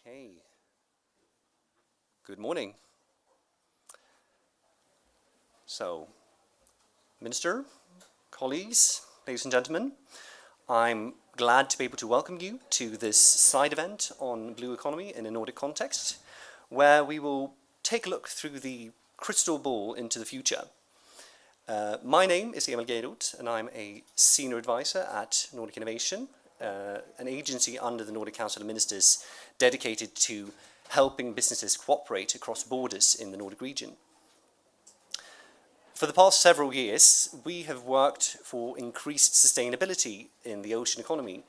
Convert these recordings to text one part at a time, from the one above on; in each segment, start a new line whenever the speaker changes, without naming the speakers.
Okay. Good morning. So, Minister, colleagues, ladies and gentlemen, I'm glad to be able to welcome you to this side event on blue economy in a Nordic context, where we will take a look through the crystal ball into the future. My name is Emil Geirot, and I'm a senior advisor at Nordic Innovation, an agency under the Nordic Council of Ministers dedicated to helping businesses cooperate across borders in the Nordic region. For the past several years, we have worked for increased sustainability in the ocean economy,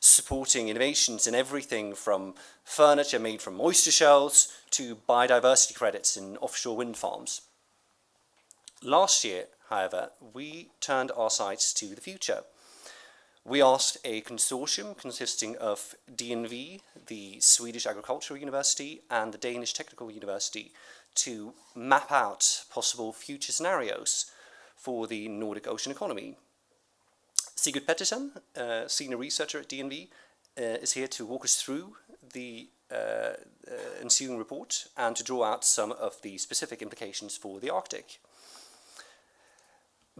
supporting innovations in everything from furniture made from oyster shells to biodiversity credits in offshore wind farms. Last year, however, we turned our sights to the future. We asked a consortium consisting of DNV, the Swedish Agricultural University, and the Danish Technical University to map out possible future scenarios for the Nordic ocean economy. Sigurd Pettersen, senior researcher at DNV, is here to walk us through the ensuing report and to draw out some of the specific implications for the Arctic.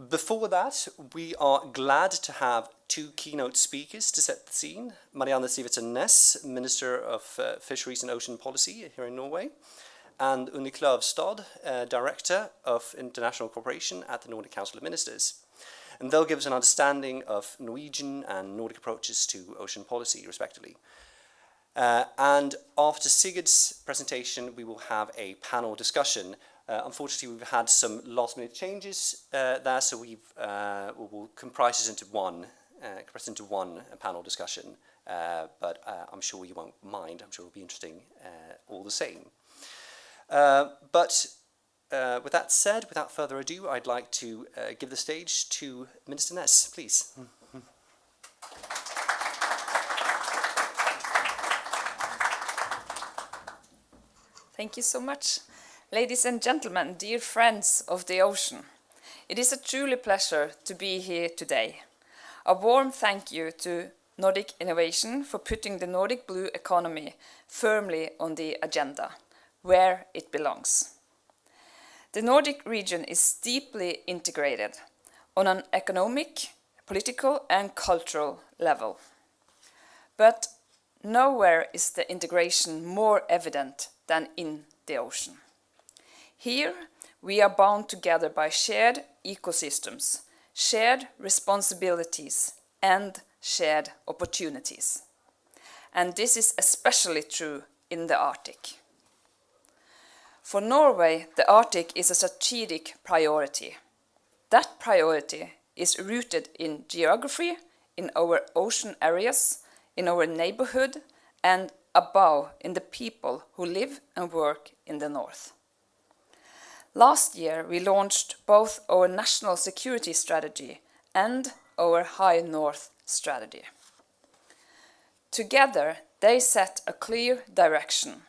Before that, we are glad to have two keynote speakers to set the scene. Marianne Sivertsen Næss, Minister of Fisheries and Ocean Policy here in Norway, and Unni Klövstad, Director of International Cooperation at the Nordic Council of Ministers. And they'll give us an understanding of Norwegian and Nordic approaches to ocean policy, respectively. And after Sigurd's presentation, we will have a panel discussion. Unfortunately, we've had some last-minute changes there, so we'll compress it into one panel discussion. But I'm sure you won't mind. I'm sure it'll be interesting all the same. But with that said, without further ado, I'd like to give the stage to Minister Næss, please.
Thank you so much. Ladies and gentlemen, dear friends of the ocean, it is a truly pleasure to be here today. A warm thank you to Nordic Innovation for putting the Nordic blue economy firmly on the agenda, where it belongs. The Nordic region is deeply integrated on an economic, political and cultural level. But nowhere is the integration more evident than in the ocean. Here, we are bound together by shared ecosystems, shared responsibilities, and shared opportunities. And this is especially true in the Arctic. For Norway, the Arctic is a strategic priority. That priority is rooted in geography, in our ocean areas, in our neighborhood, and above in the people who live and work in the north. Last year, we launched both our national security strategy and our High North strategy. Together, they set a clear direction,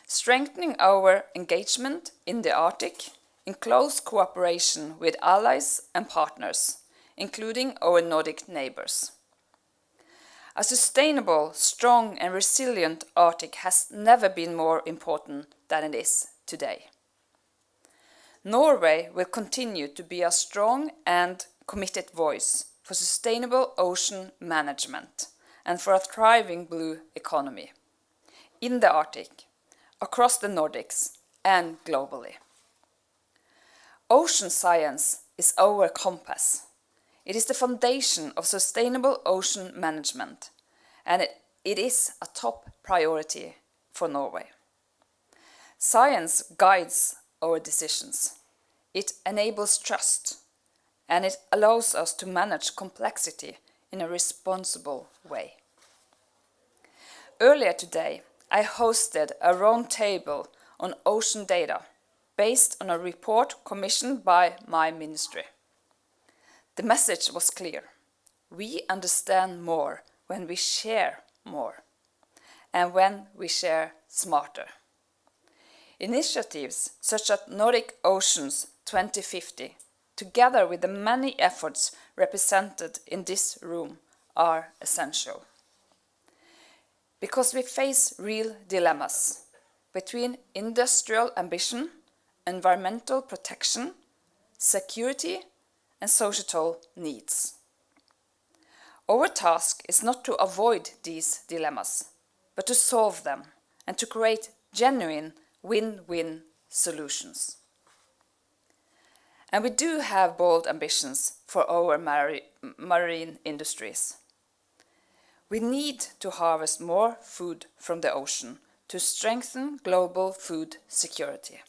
strengthening our engagement in the Arctic in close cooperation with allies and partners, including our Nordic neighbors. A sustainable, strong and resilient Arctic has never been more important than it is today. Norway will continue to be a strong and committed voice for sustainable ocean management and for a thriving blue economy in the Arctic, across the Nordics and globally. Ocean science is our compass. It is the foundation of sustainable ocean management, and it is a top priority for Norway. Science guides our decisions. It enables trust, and it allows us to manage complexity in a responsible way. Earlier today, I hosted a roundtable on ocean data based on a report commissioned by my ministry. The message was clear. We understand more when we share more, and when we share smarter. Initiatives such as Nordic Oceans 2050, together with the many efforts represented in this room, are essential. because we face real dilemmas between industrial ambition, environmental protection, security, and societal needs. Our task is not to avoid these dilemmas, but to solve them and to create genuine win-win solutions. And we do have bold ambitions for our marine industries. We need to harvest more food from the ocean to strengthen global food security.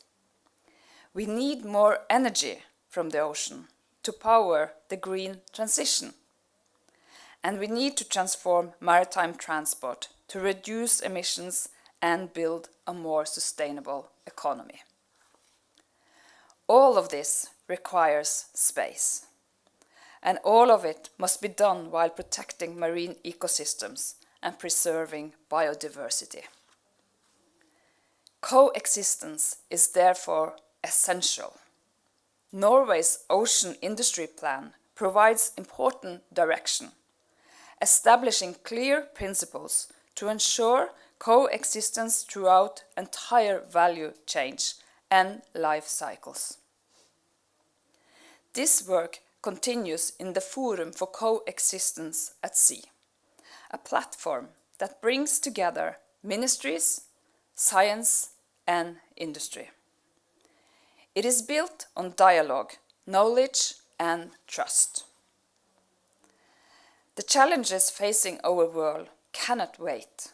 We need more energy from the ocean to power the green transition. And we need to transform maritime transport to reduce emissions and build a more sustainable economy. All of this requires space, and all of it must be done while protecting marine ecosystems and preserving biodiversity. Coexistence is therefore essential. Norway's Ocean Industry Plan provides important direction, establishing clear principles to ensure coexistence throughout entire value chains and life cycles. This work continues in the Forum for Coexistence at Sea, a platform that brings together ministries, science, and industry. It is built on dialogue, knowledge, and trust. The challenges facing our world cannot wait.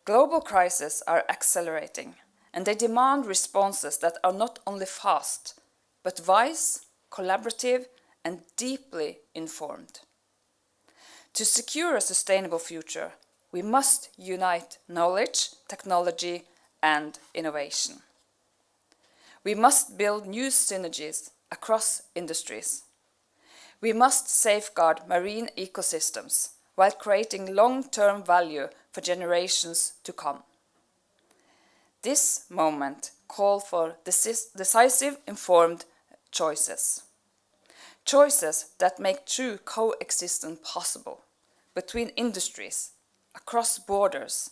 Global crises are accelerating, and they demand responses that are not only fast, but wise, collaborative, and deeply informed. To secure a sustainable future, we must unite knowledge, technology, and innovation. We must build new synergies across industries. We must safeguard marine ecosystems while creating long-term value for generations to come. This moment calls for decisive, informed choices. Choices that make true coexistence possible between industries, across borders,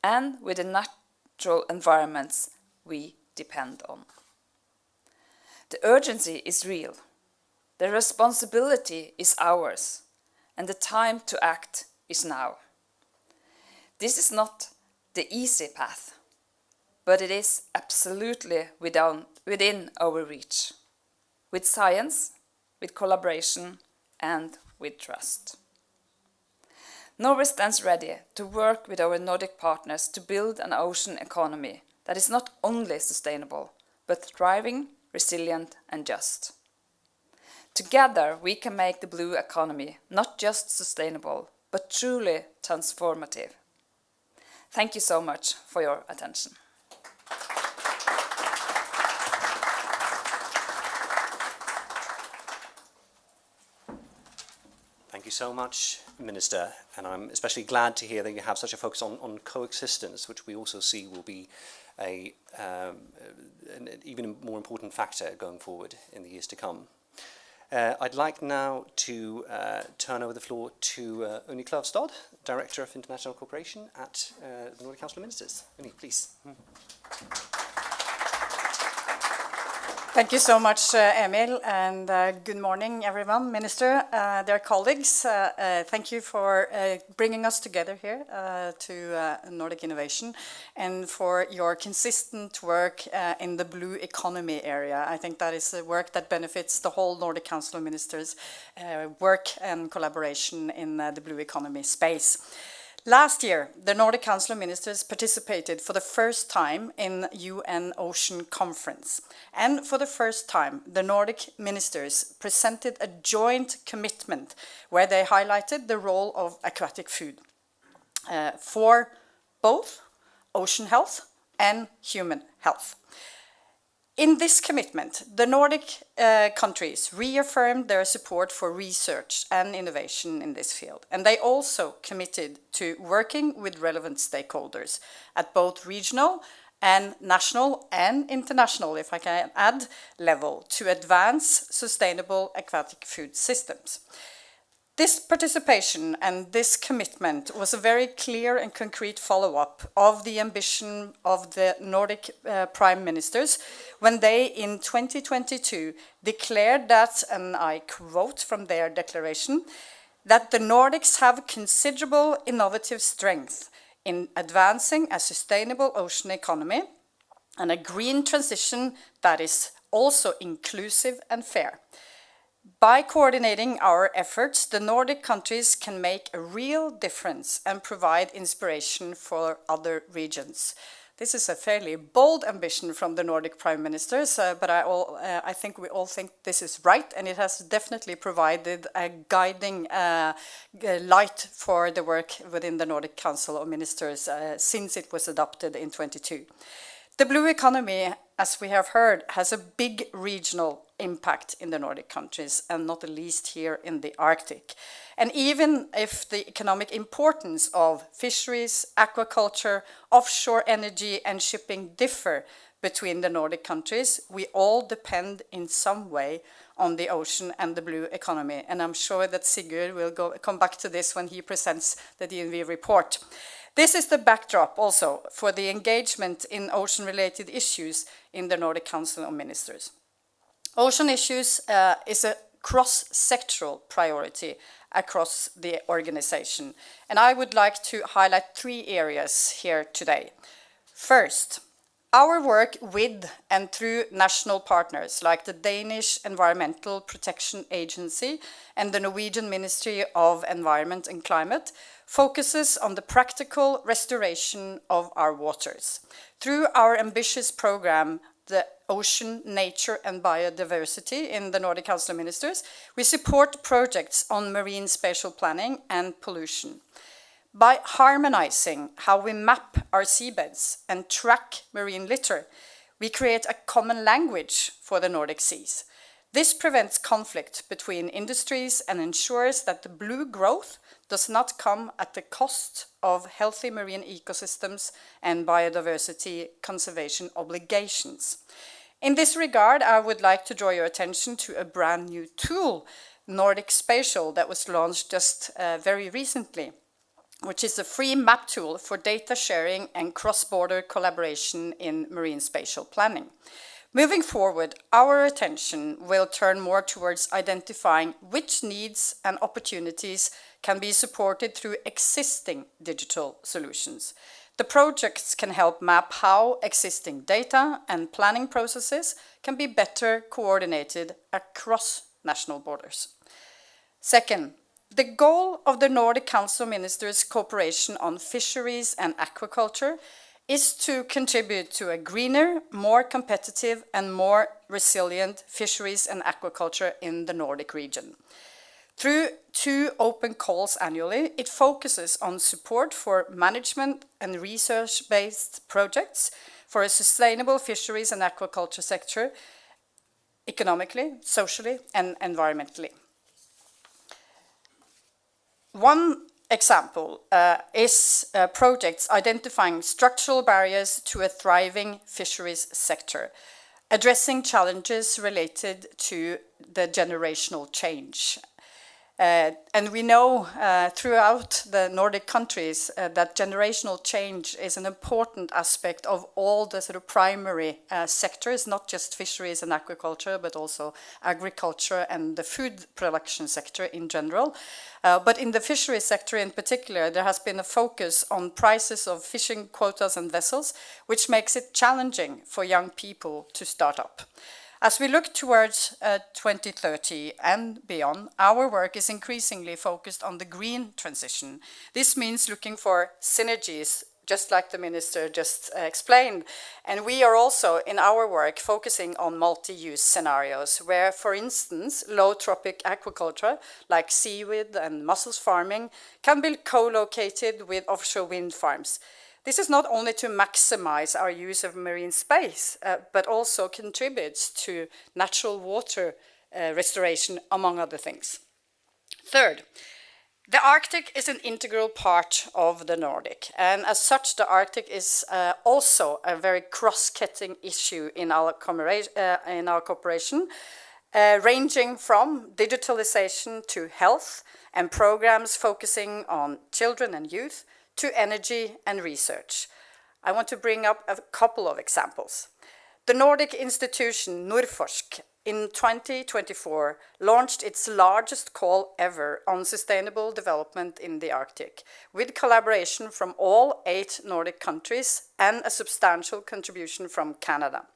and with the natural environments we depend on. The urgency is real. The responsibility is ours, and the time to act is now. This is not the easy path, but it is absolutely within our reach, with science, with collaboration, and with trust. Norway stands ready to work with our Nordic partners to build an ocean economy that is not only sustainable, but thriving, resilient, and just. Together, we can make the blue economy not just sustainable, but truly transformative. Thank you so much for your attention.
Thank you so much, Minister, and I'm especially glad to hear that you have such a focus on coexistence, which we also see will be an even more important factor going forward in the years to come. I'd like now to turn over the floor to Unni Klavstad, Director of International Cooperation at the Nordic Council of Ministers. Unni, please.
Thank you so much, Emil, and good morning, everyone. Minister, dear colleagues, thank you for bringing us together here to Nordic Innovation and for your consistent work in the blue economy area. I think that is a work that benefits the whole Nordic Council of Ministers' work and collaboration in the blue economy space. Last year, the Nordic Council of Ministers participated for the first time in UN Ocean Conference. And for the first time, the Nordic ministers presented a joint commitment where they highlighted the role of aquatic food for both ocean health and human health. In this commitment, the Nordic countries reaffirmed their support for research and innovation in this field, and they also committed to working with relevant stakeholders at both regional and national and international, if I can add, level to advance sustainable aquatic food systems. This participation and this commitment was a very clear and concrete follow-up of the ambition of the Nordic prime ministers when they, in 2022, declared that, and I quote from their declaration, that the Nordics have considerable innovative strength in advancing a sustainable ocean economy and a green transition that is also inclusive and fair. By coordinating our efforts, the Nordic countries can make a real difference and provide inspiration for other regions. This is a fairly bold ambition from the Nordic prime ministers, but I think we all think this is right, and it has definitely provided a guiding light for the work within the Nordic Council of Ministers since it was adopted in 2022. The blue economy, as we have heard, has a big regional impact in the Nordic countries, and not the least here in the Arctic. And even if the economic importance of fisheries, aquaculture, offshore energy and shipping differ between the Nordic countries, we all depend in some way on the ocean and the blue economy. And I'm sure that Sigurd will come back to this when he presents the DNV report. This is the backdrop also for the engagement in ocean-related issues in the Nordic Council of Ministers. Ocean issues is a cross-sectoral priority across the organization, and I would like to highlight 3 areas here today. First, our work with and through national partners like the Danish Environmental Protection Agency and the Norwegian Ministry of Environment and Climate focuses on the practical restoration of our waters. Through our ambitious program, the Ocean, Nature and Biodiversity in the Nordic Council of Ministers, we support projects on marine spatial planning and pollution. By harmonizing how we map our seabeds and track marine litter, we create a common language for the Nordic seas. This prevents conflict between industries and ensures that the blue growth does not come at the cost of healthy marine ecosystems and biodiversity conservation obligations. In this regard, I would like to draw your attention to a brand new tool, Nordic Spatial, that was launched just very recently, which is a free map tool for data sharing and cross-border collaboration in marine spatial planning. Moving forward, our attention will turn more towards identifying which needs and opportunities can be supported through existing digital solutions. The projects can help map how existing data and planning processes can be better coordinated across national borders. Second, the goal of the Nordic Council Ministers' cooperation on fisheries and aquaculture is to contribute to a greener, more competitive and more resilient fisheries and aquaculture in the Nordic region. Through 2 open calls annually, it focuses on support for management and research-based projects for a sustainable fisheries and aquaculture sector, economically, socially and environmentally. One example is projects identifying structural barriers to a thriving fisheries sector, addressing challenges related to the generational change. And we know throughout the Nordic countries that generational change is an important aspect of all the sort of primary sectors, not just fisheries and aquaculture, but also agriculture and the food production sector in general. But in the fisheries sector in particular, there has been a focus on prices of fishing quotas and vessels, which makes it challenging for young people to start up. As we look towards 2030 and beyond, our work is increasingly focused on the green transition. This means looking for synergies, just like the minister just explained. And we are also, in our work, focusing on multi-use scenarios where, for instance, low trophic aquaculture, like seaweed and mussels farming, can be co-located with offshore wind farms. This is not only to maximize our use of marine space, but also contributes to natural water restoration, among other things. Third, the Arctic is an integral part of the Nordic, and as such, the Arctic is also a very cross-cutting issue in our cooperation. ranging from digitalization to health and programs focusing on children and youth to energy and research. I want to bring up a couple of examples. The Nordic institution Nordforsk in 2024 launched its largest call ever on sustainable development in the Arctic, with collaboration from all 8 Nordic countries and a substantial contribution from Canada.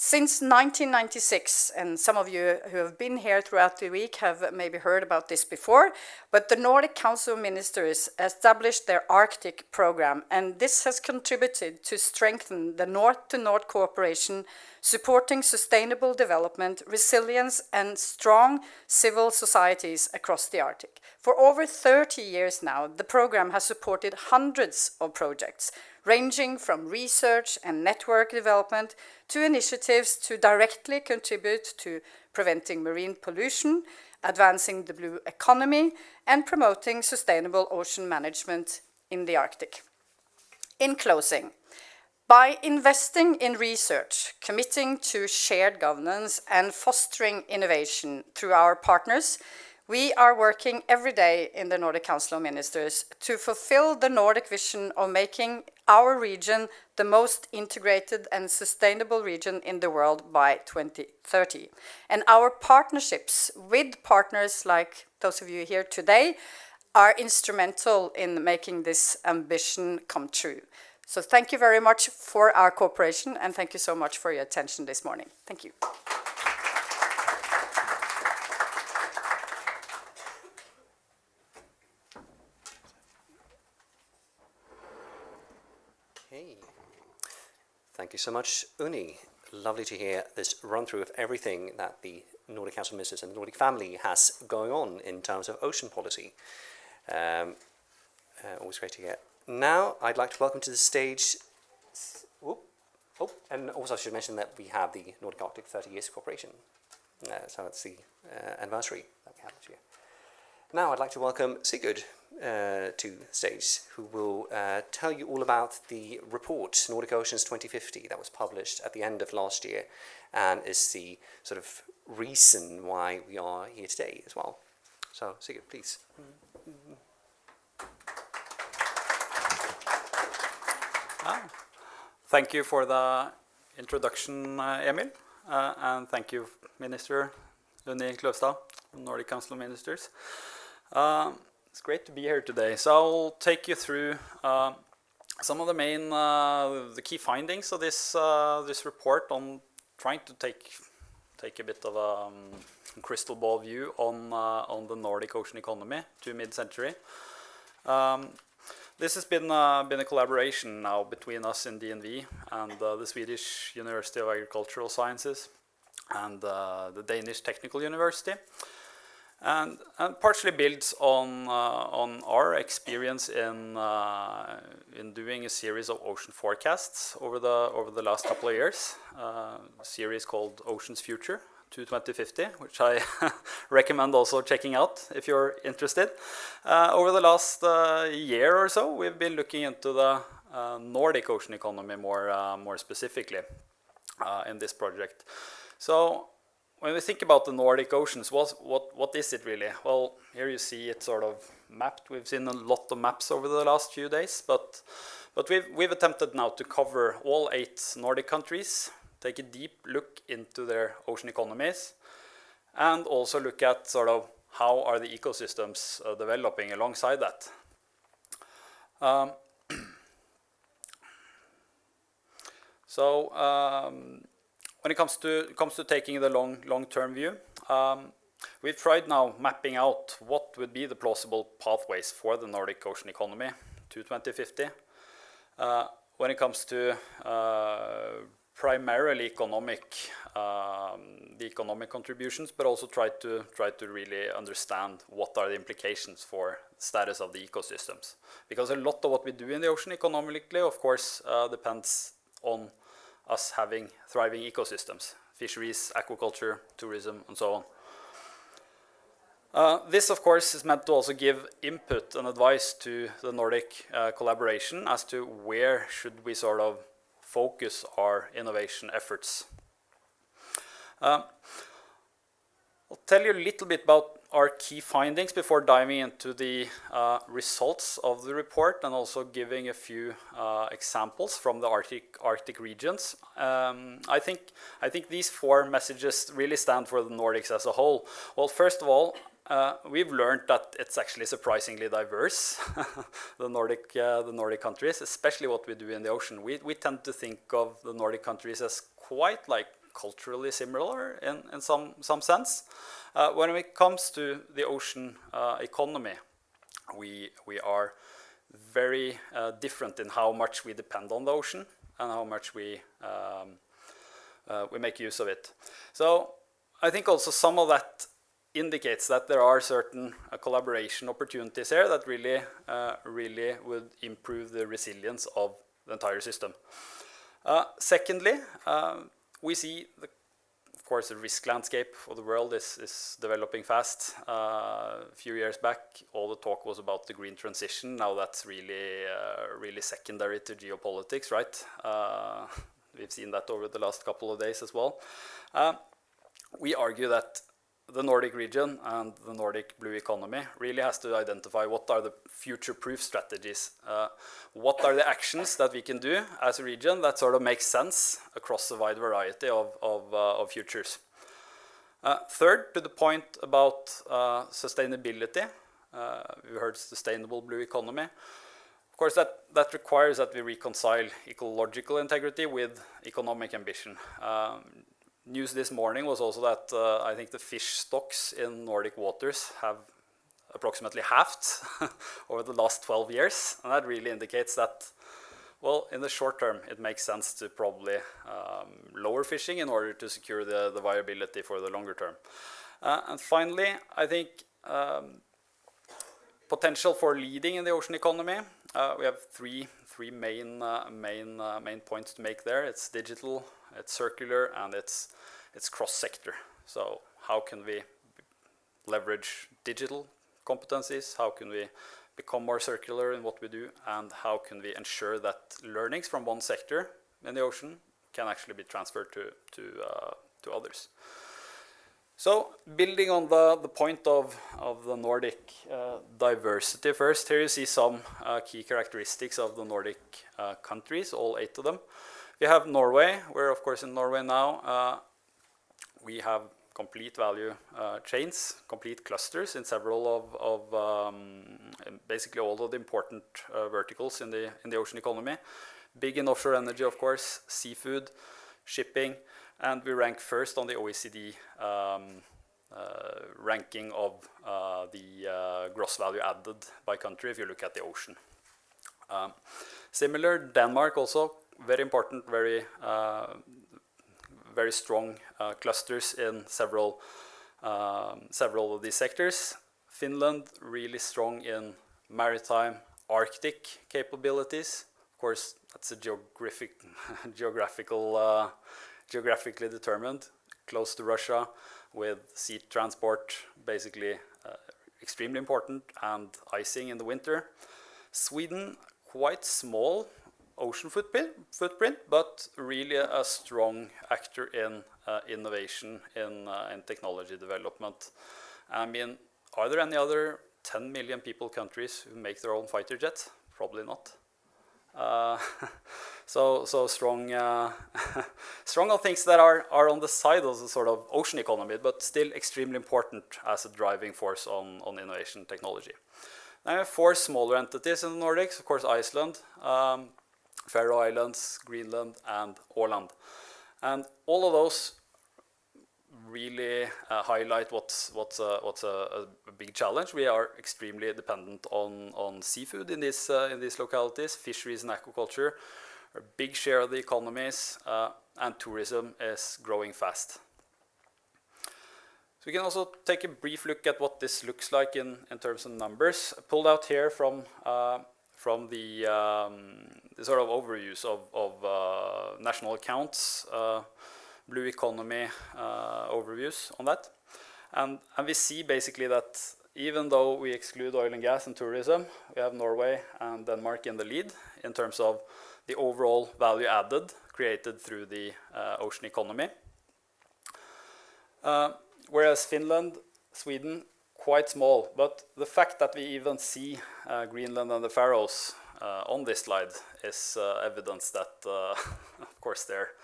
Since 1996, and some of you who have been here throughout the week have maybe heard about this before, but the Nordic Council of Ministers established their Arctic program, and this has contributed to strengthen the North-to-North cooperation, supporting sustainable development, resilience, and strong civil societies across the Arctic. For over 30 years now, the program has supported hundreds of projects, ranging from research and network development to initiatives to directly contribute to preventing marine pollution, advancing the blue economy, and promoting sustainable ocean management in the Arctic. In closing, by investing in research, committing to shared governance, and fostering innovation through our partners, we are working every day in the Nordic Council of Ministers to fulfill the Nordic vision of making our region the most integrated and sustainable region in the world by 2030. And our partnerships with partners like those of you here today are instrumental in making this ambition come true. So thank you very much for our cooperation, and thank you so much for your attention this morning. Thank you.
Hey. Thank you so much, Uni. Lovely to hear this run-through of everything that the Nordic Council of Ministers and the Nordic family has going on in terms of ocean policy. Always great to hear. Now, I'd like to welcome to the stage, and also I should mention that we have the Nordic Arctic 30 years cooperation. So it's the anniversary that we have this year. Now, I'd like to welcome Sigurd to the stage, who will tell you all about the report, Nordic Oceans 2050, that was published at the end of last year, and is the sort of reason why we are here today as well. So, Sigurd, please.
Thank you for the introduction, Emil, and thank you, Minister Unni Kløvstad, Nordic Council of Ministers. It's great to be here today. So I'll take you through some of the main, the key findings of this this report on trying to take a bit of a crystal ball view on the Nordic ocean economy to mid-century. This has been a collaboration now between us in DNV and the Swedish University of Agricultural Sciences and the Danish Technical University, and partially builds on our experience in doing a series of ocean forecasts over the last couple of years. A series called Ocean's Future to 2050, which I recommend also checking out if you're interested. Over the last year or so, we've been looking into the Nordic ocean economy more specifically in this project. So when we think about the Nordic oceans, what is it really? Well, here you see it sort of mapped. We've seen a lot of maps over the last few days, but we've attempted now to cover all 8 Nordic countries, take a deep look into their ocean economies, and also look at sort of how are the ecosystems developing alongside that. When it comes to taking the long-term view, we've tried now mapping out what would be the plausible pathways for the Nordic ocean economy to 2050. When it comes to primarily the economic contributions, but also try to really understand what are the implications for the status of the ecosystems. Because a lot of what we do in the ocean economically, of course, depends on us having thriving ecosystems, fisheries, aquaculture, tourism, and so on. This, of course, is meant to also give input and advice to the Nordic collaboration as to where should we sort of focus our innovation efforts. I'll tell you a little bit about our key findings before diving into the results of the report and also giving a few examples from the Arctic regions. I think these 4 messages really stand for the Nordics as a whole. Well, first of all, we've learned that it's actually surprisingly diverse, the Nordic countries, especially what we do in the ocean. We tend to think of the Nordic countries as quite like culturally similar in some sense. When it comes to the ocean economy, we are very different in how much we depend on the ocean and how much we make use of it. So I think also some of that indicates that there are certain collaboration opportunities here that really would improve the resilience of the entire system. Secondly, we see, of course, the risk landscape of the world is developing fast. A few years back, all the talk was about the green transition. Now that's really secondary to geopolitics, right? We've seen that over the last couple of days as well. We argue that the Nordic region and the Nordic blue economy really has to identify what are the future-proof strategies. What are the actions that we can do as a region that sort of makes sense across a wide variety of futures. Third, to the point about sustainability, we heard sustainable blue economy. Of course, that requires that we reconcile ecological integrity with economic ambition. News this morning was also that I think the fish stocks in Nordic waters have approximately halved over the last 12 years. And that really indicates that, well, in the short term, it makes sense to probably lower fishing in order to secure the viability for the longer term. And finally, I think potential for leading in the ocean economy. We have three main points to make there. It's digital, it's circular, and it's cross-sector. So how can we leverage digital competencies? How can we become more circular in what we do? And how can we ensure that learnings from one sector in the ocean can actually be transferred to others? So building on the point of the Nordic diversity first, here you see some key characteristics of the Nordic countries, all 8 of them. We have Norway. We're of course in Norway now. We have complete value chains, complete clusters in several of basically all of the important verticals in the ocean economy. Big in offshore energy, of course, seafood, shipping, and we rank first on the OECD ranking of the gross value added by country if you look at the ocean. Similar, Denmark also, very important, very strong clusters in several of these sectors. Finland, really strong in maritime, Arctic capabilities. Of course, that's a geographically determined, close to Russia, with sea transport basically extremely important, and icing in the winter. Sweden, quite small ocean footprint, but really a strong actor in innovation, in technology development. I mean, are there any other 10 million people countries who make their own fighter jets? Probably not. So strong on things that are on the side of the sort of ocean economy, but still extremely important as a driving force on innovation technology. Now we have 4 smaller entities in the Nordics, of course Iceland, Faroe Islands, Greenland, and Åland. And all of those really highlight what's a big challenge. We are extremely dependent on seafood in these localities. Fisheries and aquaculture are a big share of the economies, and tourism is growing fast. So we can also take a brief look at what this looks like in terms of numbers. I pulled out here from the sort of overviews of national accounts, blue economy overviews on that. And we see basically that even though we exclude oil and gas and tourism, we have Norway and Denmark in the lead in terms of the overall value added created through the ocean economy. Whereas Finland, Sweden, quite small, but the fact that we even see Greenland and the Faroes on this slide is evidence that, of course, they're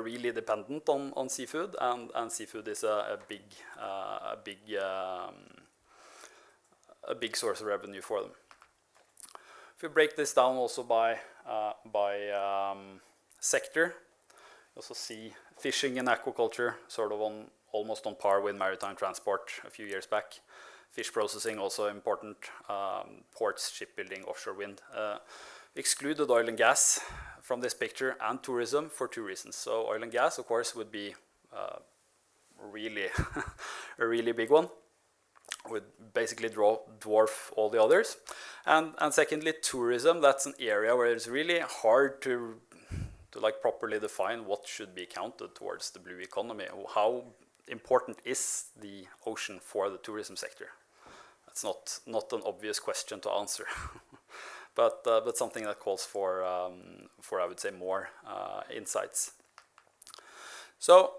really dependent on seafood, and seafood is a big source of revenue for them. If we break this down also by sector, you also see fishing and aquaculture sort of almost on par with maritime transport a few years back. Fish processing also important, ports, shipbuilding, offshore wind. Excluded oil and gas from this picture and tourism for two reasons. So oil and gas, of course, would be really a really big one, would basically dwarf all the others. And secondly, tourism, that's an area where it's really hard to like properly define what should be counted towards the blue economy. How important is the ocean for the tourism sector? That's not an obvious question to answer. But something that calls for I would say more insights. So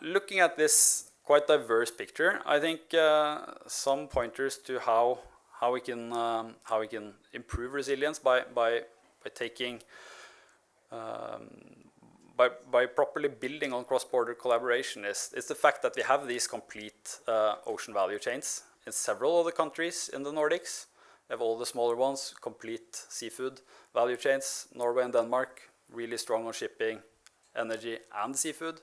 looking at this quite diverse picture, I think some pointers to how we can improve resilience by taking by properly building on cross-border collaboration is the fact that we have these complete ocean value chains in several of the countries in the Nordics. We have all the smaller ones, complete seafood value chains. Norway and Denmark, really strong on shipping, energy, and seafood.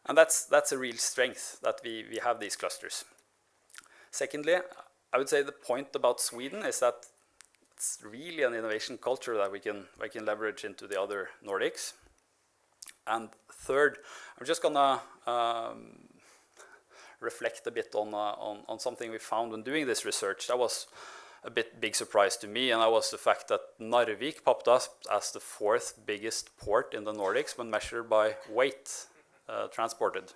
And that's a real strength that we have these clusters. Secondly, I would say the point about Sweden is that it's really an innovation culture that we can leverage into the other Nordics. And third, I'm just gonna reflect a bit on something we found when doing this research. That was a big surprise to me, and that was the fact that Narvik popped up as the 4th biggest port in the Nordics when measured by weight transported.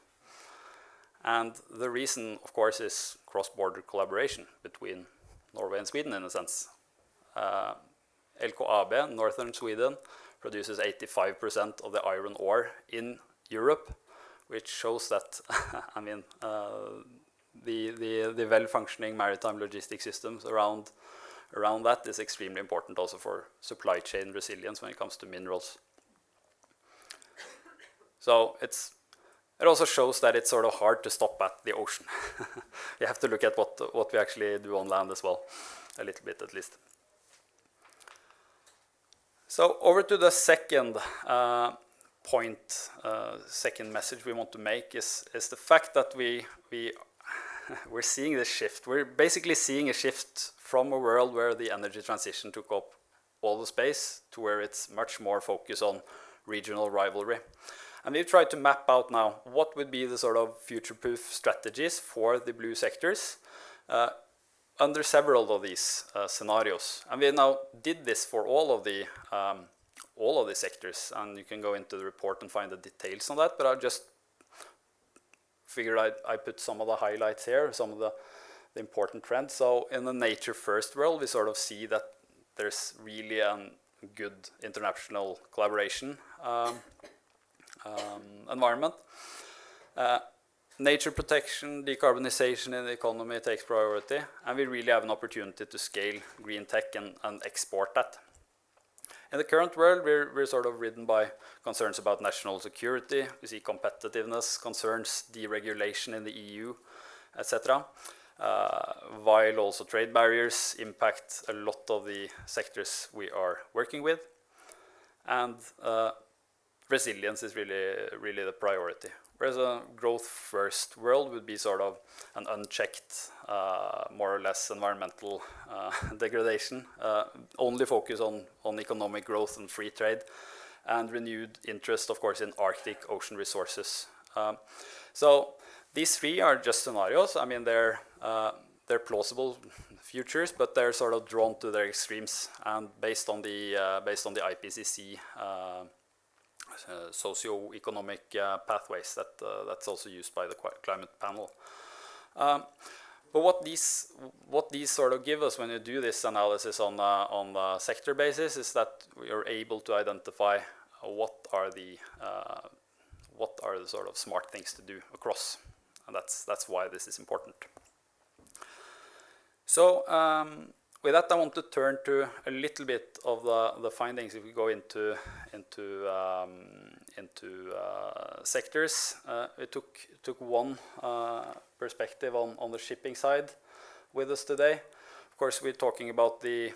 And the reason, of course, is cross-border collaboration between Norway and Sweden in a sense. LKAB, Northern Sweden, produces 85% of the iron ore in Europe, which shows that I mean the well-functioning maritime logistic systems around that is extremely important also for supply chain resilience when it comes to minerals. So it also shows that it's sort of hard to stop at the ocean. You have to look at what we actually do on land as well, a little bit at least. So over to the second point, second message we want to make is the fact that we're seeing this shift. We're basically seeing a shift from a world where the energy transition took up all the space to where it's much more focused on regional rivalry. And we've tried to map out now what would be the sort of future-proof strategies for the blue sectors under several of these scenarios. And we now did this for all of the sectors, and you can go into the report and find the details on that, but I just figured I put some of the highlights here, some of the important trends. So in the nature first world, we sort of see that there's really a good international collaboration environment. Nature protection, decarbonization in the economy takes priority, and we really have an opportunity to scale green tech and export that. In the current world, we're sort of ridden by concerns about national security. We see competitiveness, concerns, deregulation in the EU, etc. While also trade barriers impact a lot of the sectors we are working with. And resilience is really the priority. Whereas a growth-first world would be sort of an unchecked, more or less environmental degradation, only focus on economic growth and free trade, and renewed interest, of course, in Arctic ocean resources. So these three are just scenarios. I mean, they're plausible futures, but they're sort of drawn to their extremes, and based on the IPCC. Socio-economic pathways that's also used by the climate panel. But what these sort of give us when you do this analysis on the sector basis is that we are able to identify what are the what are the sort of smart things to do across. And that's why this is important. So with that, I want to turn to a little bit of the findings. If we go into sectors, we took one perspective on the shipping side with us today. Of course, we're talking about the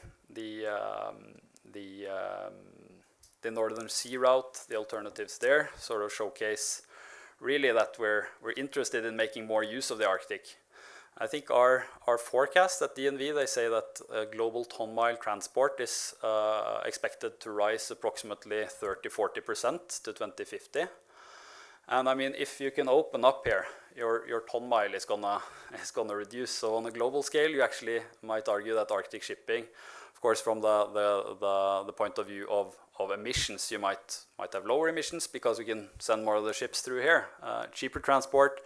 Northern Sea route, the alternatives there, sort of showcase really that we're interested in making more use of the Arctic. I think our forecast at DNV, they say that global ton-mile transport is expected to rise approximately 30–40% to 2050. And I mean, if you can open up here, your ton-mile is gonna reduce. So on a global scale, you actually might argue that Arctic shipping, of course, from the point of view of emissions, you might have lower emissions because we can send more of the ships through here. Cheaper transport,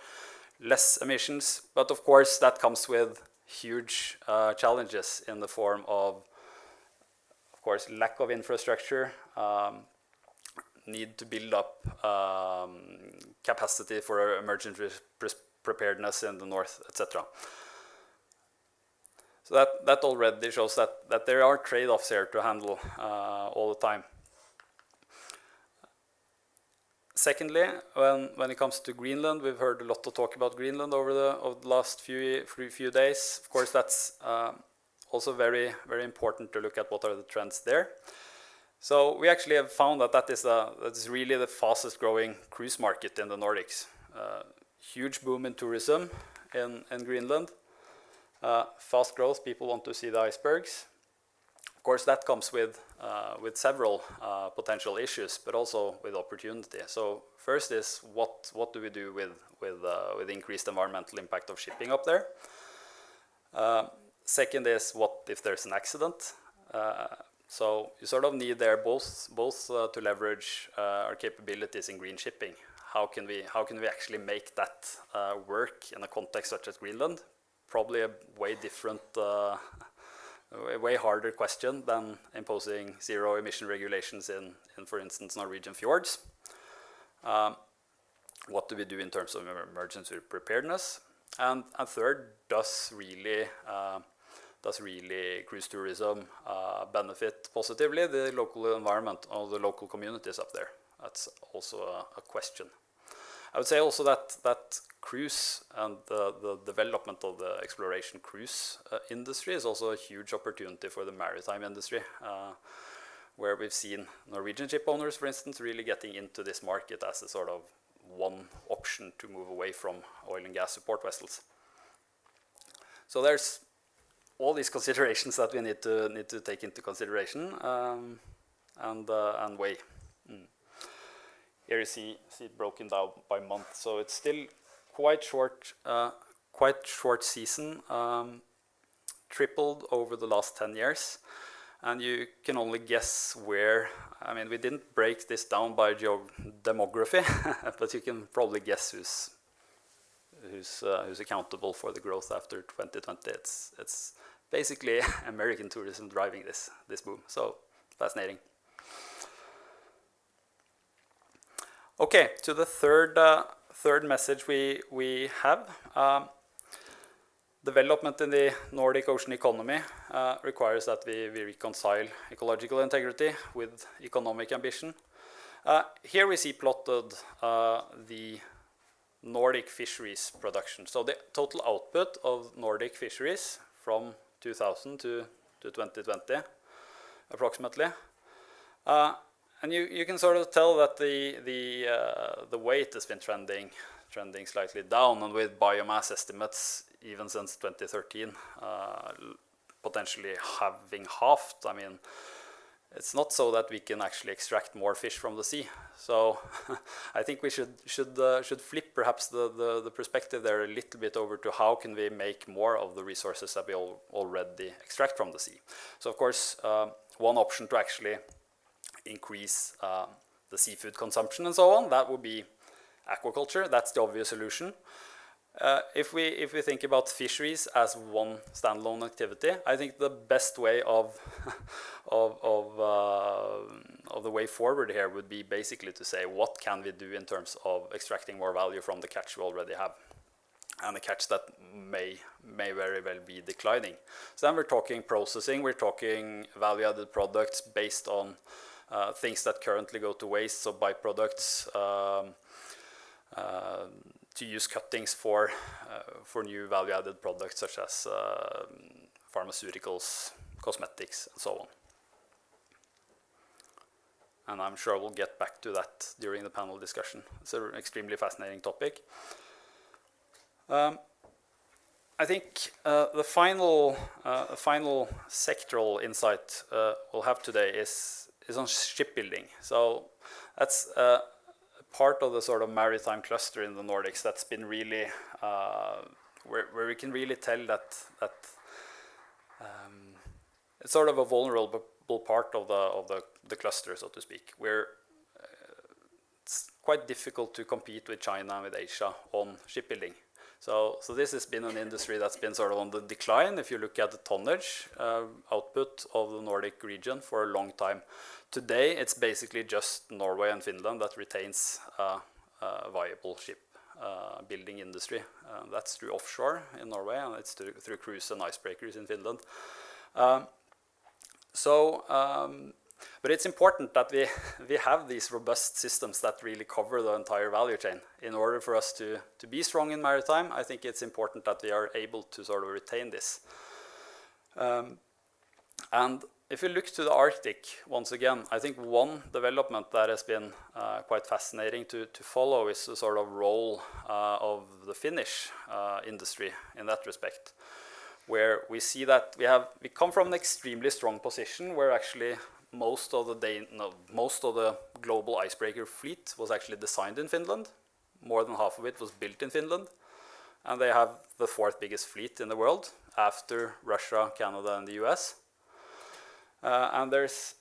less emissions, but of course that comes with huge challenges in the form of course, lack of infrastructure, need to build up capacity for emergency preparedness in the north, etc. So that already shows that there are trade-offs here to handle all the time. Secondly, when it comes to Greenland, we've heard a lot of talk about Greenland over the last few days. Of course, that's also very, very important to look at what are the trends there. So we actually have found that is really the fastest growing cruise market in the Nordics. Huge boom in tourism in Greenland. Fast growth, people want to see the icebergs. Of course, that comes with several potential issues, but also with opportunity. So first is what do we do with increased environmental impact of shipping up there? Second is what if there's an accident? So you sort of need there both to leverage our capabilities in green shipping. How can we actually make that work in a context such as Greenland? Probably a way different, way harder question than imposing zero emission regulations in for instance, Norwegian fjords. What do we do in terms of emergency preparedness? And third, does really cruise tourism benefit positively the local environment or the local communities up there? That's also a question. I would say also that cruise and the development of the exploration cruise industry is also a huge opportunity for the maritime industry, where we've seen Norwegian ship owners, for instance, really getting into this market as a sort of one option to move away from oil and gas support vessels. So there's all these considerations that we need to take into consideration and weigh. Here you see it broken down by month, so it's still quite short season, tripled over the last 10 years, and you can only guess where. I mean, we didn't break this down by demography, but you can probably guess who's accountable for the growth after 2020. It's basically American tourism driving this boom. So fascinating. Okay, to the third message we have. Development in the Nordic ocean economy requires that we reconcile ecological integrity with economic ambition. Here we see plotted the Nordic fisheries production. So the total output of Nordic fisheries from 2000 to 2020, approximately. And you can sort of tell that the weight has been trending slightly down, and with biomass estimates even since 2013 potentially having halved. I mean, it's not so that we can actually extract more fish from the sea. So I think we should flip perhaps the perspective there a little bit over to how can we make more of the resources that we already extract from the sea. So of course, one option to actually increase the seafood consumption and so on, that would be aquaculture. That's the obvious solution. If we think about fisheries as one standalone activity, I think the best way of the way forward here would be basically to say, what can we do in terms of extracting more value from the catch we already have, and the catch that may very well be declining. So then we're talking processing, we're talking value-added products based on things that currently go to waste, so byproducts, to use cuttings for new value-added products such as pharmaceuticals, cosmetics, and so on. And I'm sure we'll get back to that during the panel discussion. It's an extremely fascinating topic. I think the final sectoral insight we'll have today is on shipbuilding. So that's part of the sort of maritime cluster in the Nordics that's been really where we can really tell that it's sort of a vulnerable part of the cluster, so to speak, where it's quite difficult to compete with China and with Asia on shipbuilding. So this has been an industry that's been sort of on the decline. If you look at the tonnage output of the Nordic region for a long time, today it's basically just Norway and Finland that retains a viable ship building industry. That's through offshore in Norway, and it's through cruise and icebreakers in Finland. But it's important that we have these robust systems that really cover the entire value chain. In order for us to be strong in maritime, I think it's important that we are able to sort of retain this. And if you look to the Arctic, once again, I think one development that has been quite fascinating to follow is the sort of role of the Finnish industry in that respect, where we see that we come from an extremely strong position where actually most of the global icebreaker fleet was actually designed in Finland. More than half of it was built in Finland, and they have the 4th biggest fleet in the world after Russia, Canada, and the US. And there's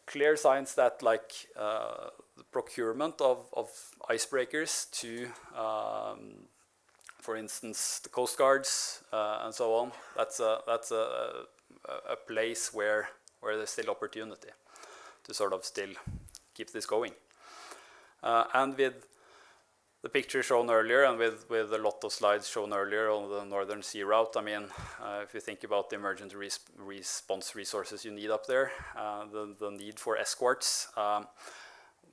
clear signs that the procurement of icebreakers to for instance, the coast guards and so on. That's a place where there's still opportunity to sort of still keep this going. And with the picture shown earlier, and with a lot of slides shown earlier on the Northern Sea Route, I mean, if you think about the emergency response resources you need up there, the need for escorts.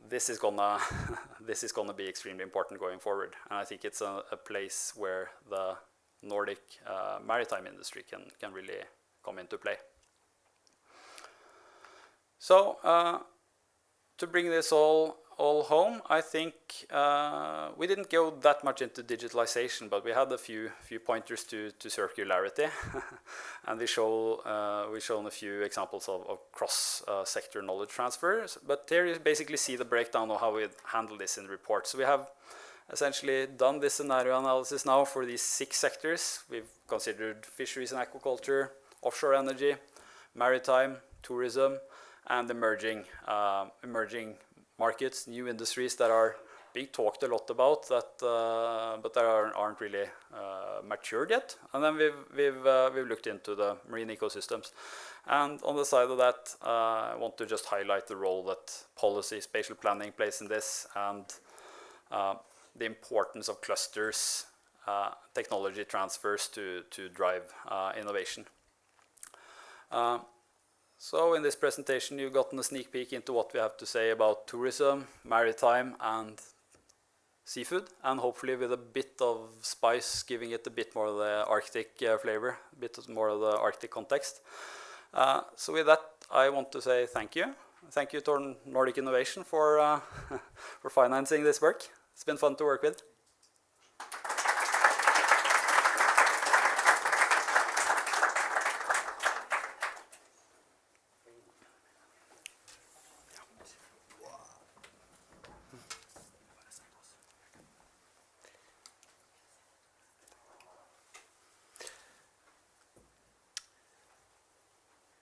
This is gonna be extremely important going forward, and I think it's a place where the Nordic maritime industry can really come into play. So to bring this all home, I think we didn't go that much into digitalization, but we had a few pointers to circularity, and we've shown a few examples of cross-sector knowledge transfers. But here you basically see the breakdown of how we handle this in reports. So we have essentially done this scenario analysis now for these 6 sectors. We've considered fisheries and aquaculture, offshore energy, maritime, tourism, and emerging markets, new industries that are being talked a lot about, but that aren't really matured yet. And then we've looked into the marine ecosystems. And on the side of that, I want to just highlight the role that policy, spatial planning plays in this, and the importance of clusters, technology transfers to drive innovation. So in this presentation, you've gotten a sneak peek into what we have to say about tourism, maritime, and seafood, and hopefully with a bit of spice, giving it a bit more of the Arctic flavor, a bit more of the Arctic context. So with that, I want to say thank you. Thank you to Nordic Innovation for financing this work. It's been fun to work with.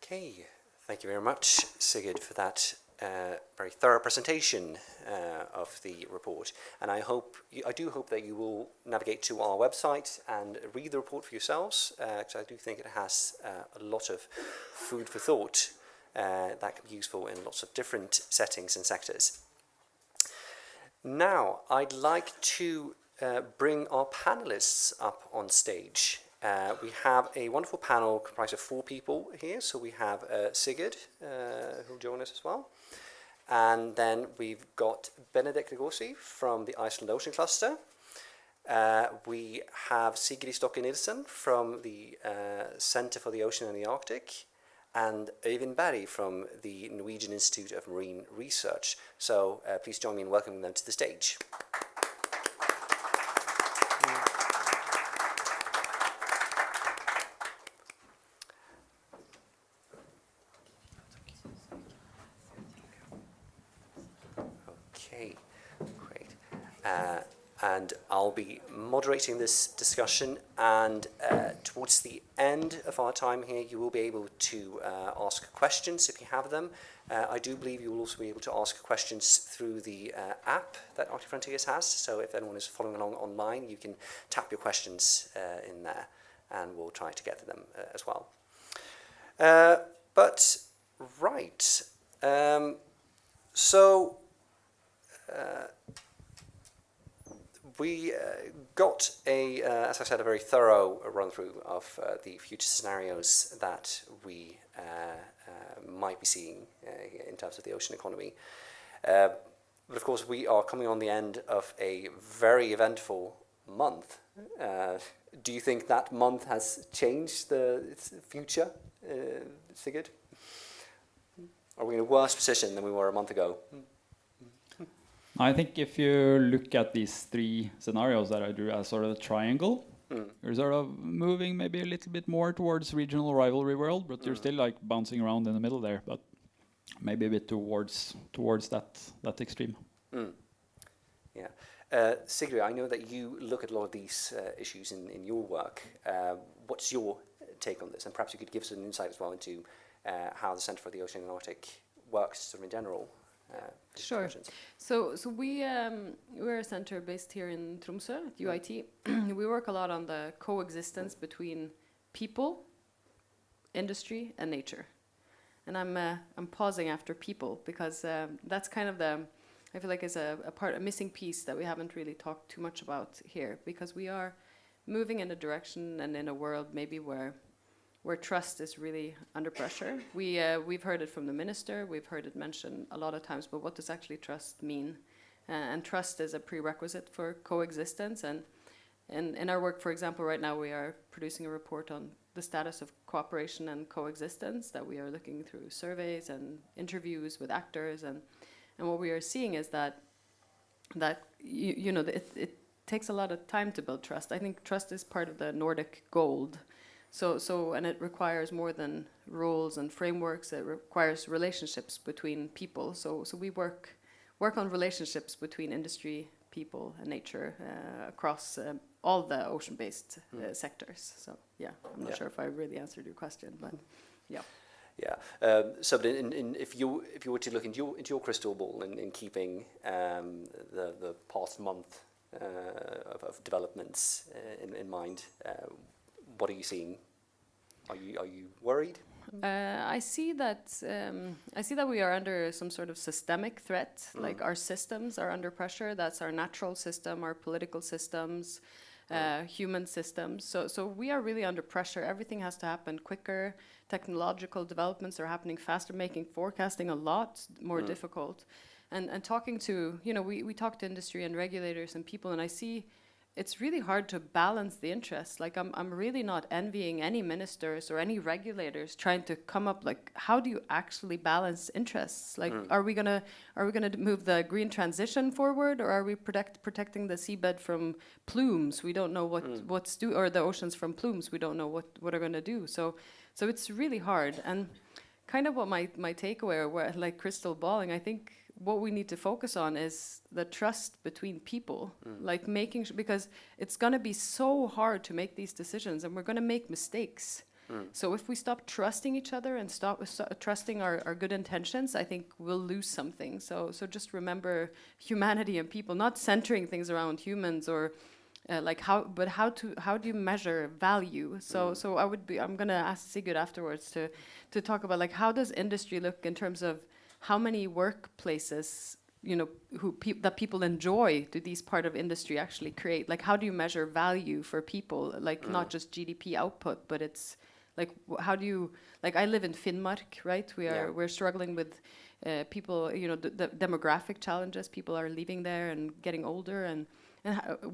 Okay, thank you very much, Sigurd, for that very thorough presentation of the report. And I do hope that you will navigate to our website and read the report for yourselves, because I do think it has a lot of food for thought that can be useful in lots of different settings and sectors. Now, I'd like to bring our panelists up on stage. We have a wonderful panel comprised of 4 people here. So we have Sigurd, who'll join us as well. And then we've got Benedikt Gregorsi from the Iceland Ocean Cluster. We have Sigrid Stokke-Nielsen from the Center for the Ocean and the Arctic, and Øyvind Berg from the Norwegian Institute of Marine Research. So please join me in welcoming them to the stage. Okay, great. And I'll be moderating this discussion, and towards the end of our time here, you will be able to ask questions if you have them. I do believe you will also be able to ask questions through the app that Arctic Frontiers has, so if anyone is following along online, you can tap your questions in there, and we'll try to get to them as well. We got as I said, a very thorough run-through of the future scenarios that we might be seeing in terms of the ocean economy. But of course, we are coming on the end of a very eventful month. Do you think that month has changed the future, Sigurd? Are we in a worse position than we were a month ago?
I think if you look at these 3 scenarios that I drew as sort of a triangle, you're sort of moving maybe a little bit more towards regional rivalry world, but you're still like bouncing around in the middle there, but maybe a bit towards that extreme.
Yeah. Sigrid, I know that you look at a lot of these issues in your work. What's your take on this? And perhaps you could give us an insight as well into how the Center for the Ocean and Arctic works sort of in general.
Sure. So we're a center based here in Tromsø at UIT. We work a lot on the coexistence between people, industry, and nature. And I'm pausing after people because that's kind of I feel like is a missing piece that we haven't really talked too much about here, because we are moving in a direction and in a world maybe where trust is really under pressure. We've heard it from the minister, we've heard it mentioned a lot of times, but what does actually trust mean? And trust is a prerequisite for coexistence. And in our work, for example, right now we are producing a report on the status of cooperation and coexistence that we are looking through surveys and interviews with actors. And what we are seeing is that it takes a lot of time to build trust. I think trust is part of the Nordic gold. And it requires more than rules and frameworks. It requires relationships between people. So we work on relationships between industry, people, and nature across all the ocean-based sectors. So yeah, I'm not sure if I really answered your question, but yeah.
Yeah. So, but if you were to look into your crystal ball in keeping the past month of developments in mind. What are you seeing? Are you worried?
I see that we are under some sort of systemic threat. Like our systems are under pressure. That's our natural system, our political systems, human systems. So we are really under pressure. Everything has to happen quicker. Technological developments are happening faster, making forecasting a lot more difficult. And talking to, we talk to industry and regulators and people, and I see it's really hard to balance the interests. Like I'm really not envying any ministers or any regulators trying to come up like, how do you actually balance interests? Like, are we gonna move the green transition forward, or are we protecting the seabed from plumes? We don't know or the oceans from plumes. We don't know what are gonna do. So it's really hard. And kind of what my takeaway, or like crystal balling, I think what we need to focus on is the trust between people, like making sure, because it's going to be so hard to make these decisions, and we're going to make mistakes. So if we stop trusting each other and stop trusting our good intentions, I think we'll lose something. So just remember humanity and people, not centering things around humans or like how do you measure value? So I'm gonna ask Sigurd afterwards to talk about like how does industry look in terms of how many workplaces, you know, that people enjoy do these part of industry actually create? Like how do you measure value for people? Like not just GDP output, but it's like how do you, like I live in Finnmark, right? We're struggling with people, you know, the demographic challenges. People are leaving there and getting older, and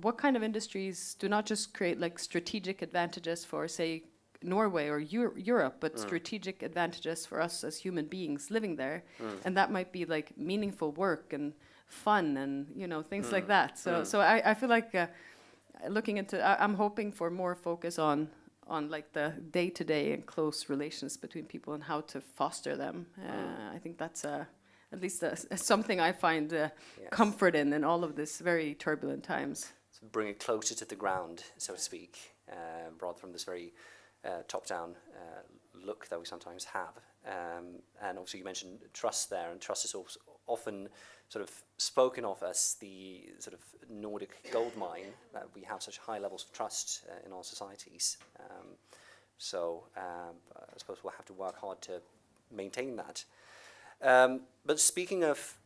what kind of industries do not just create like strategic advantages for, say, Norway or Europe, but strategic advantages for us as human beings living there, and that might be like meaningful work and fun and, you know, things like that. So I feel like looking into, I'm hoping for more focus on like the day-to-day and close relations between people and how to foster them. I think that's at least something I find comfort in all of this very turbulent times.
So bring it closer to the ground, so to speak, rather from this very top-down look that we sometimes have. And obviously you mentioned trust there, and trust is also often sort of spoken of as the sort of Nordic gold mine, that we have such high levels of trust in our societies. So I suppose we'll have to work hard to maintain that. But speaking of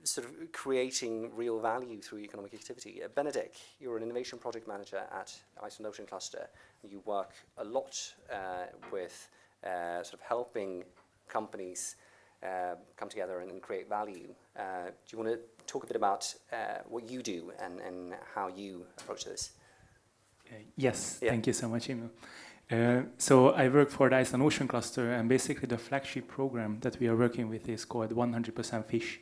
sort of creating real value through economic activity, Benedict, you're an innovation project manager at Iceland Ocean Cluster. You work a lot with sort of helping companies come together and create value. Do you want to talk a bit about what you do and how you approach this?
Yes, thank you so much, Emil. So I work for the Iceland Ocean Cluster, and basically the flagship program that we are working with is called 100% Fish,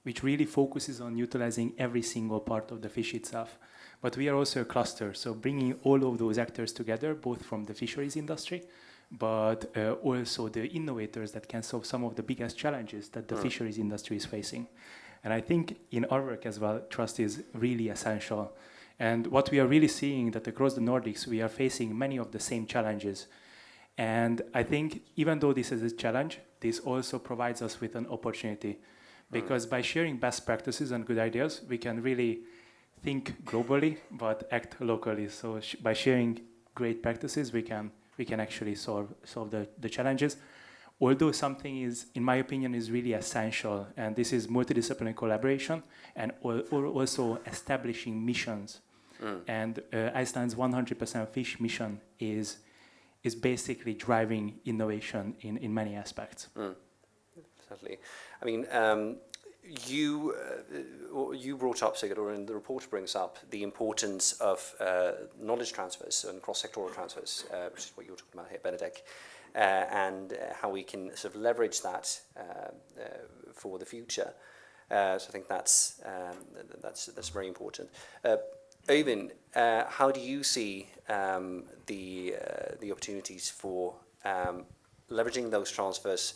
which really focuses on utilizing every single part of the fish itself. But we are also a cluster, so bringing all of those actors together, both from the fisheries industry, but also the innovators that can solve some of the biggest challenges that the fisheries industry is facing. And I think in our work as well, trust is really essential. And what we are really seeing that across the Nordics, we are facing many of the same challenges. And I think even though this is a challenge, this also provides us with an opportunity. Because by sharing best practices and good ideas, we can really think globally, but act locally. So by sharing great practices, we can actually solve the challenges. Although something is, in my opinion, is really essential, and this is multidisciplinary collaboration and also establishing missions. And Iceland's 100% Fish mission is basically driving innovation in many aspects.
Certainly. I mean, you brought up, Sigurd, or in the report brings up the importance of knowledge transfers and cross-sectoral transfers, which is what you were talking about here, Benedict, and how we can sort of leverage that for the future. So I think that's very important. Øyvind, how do you see the opportunities for leveraging those transfers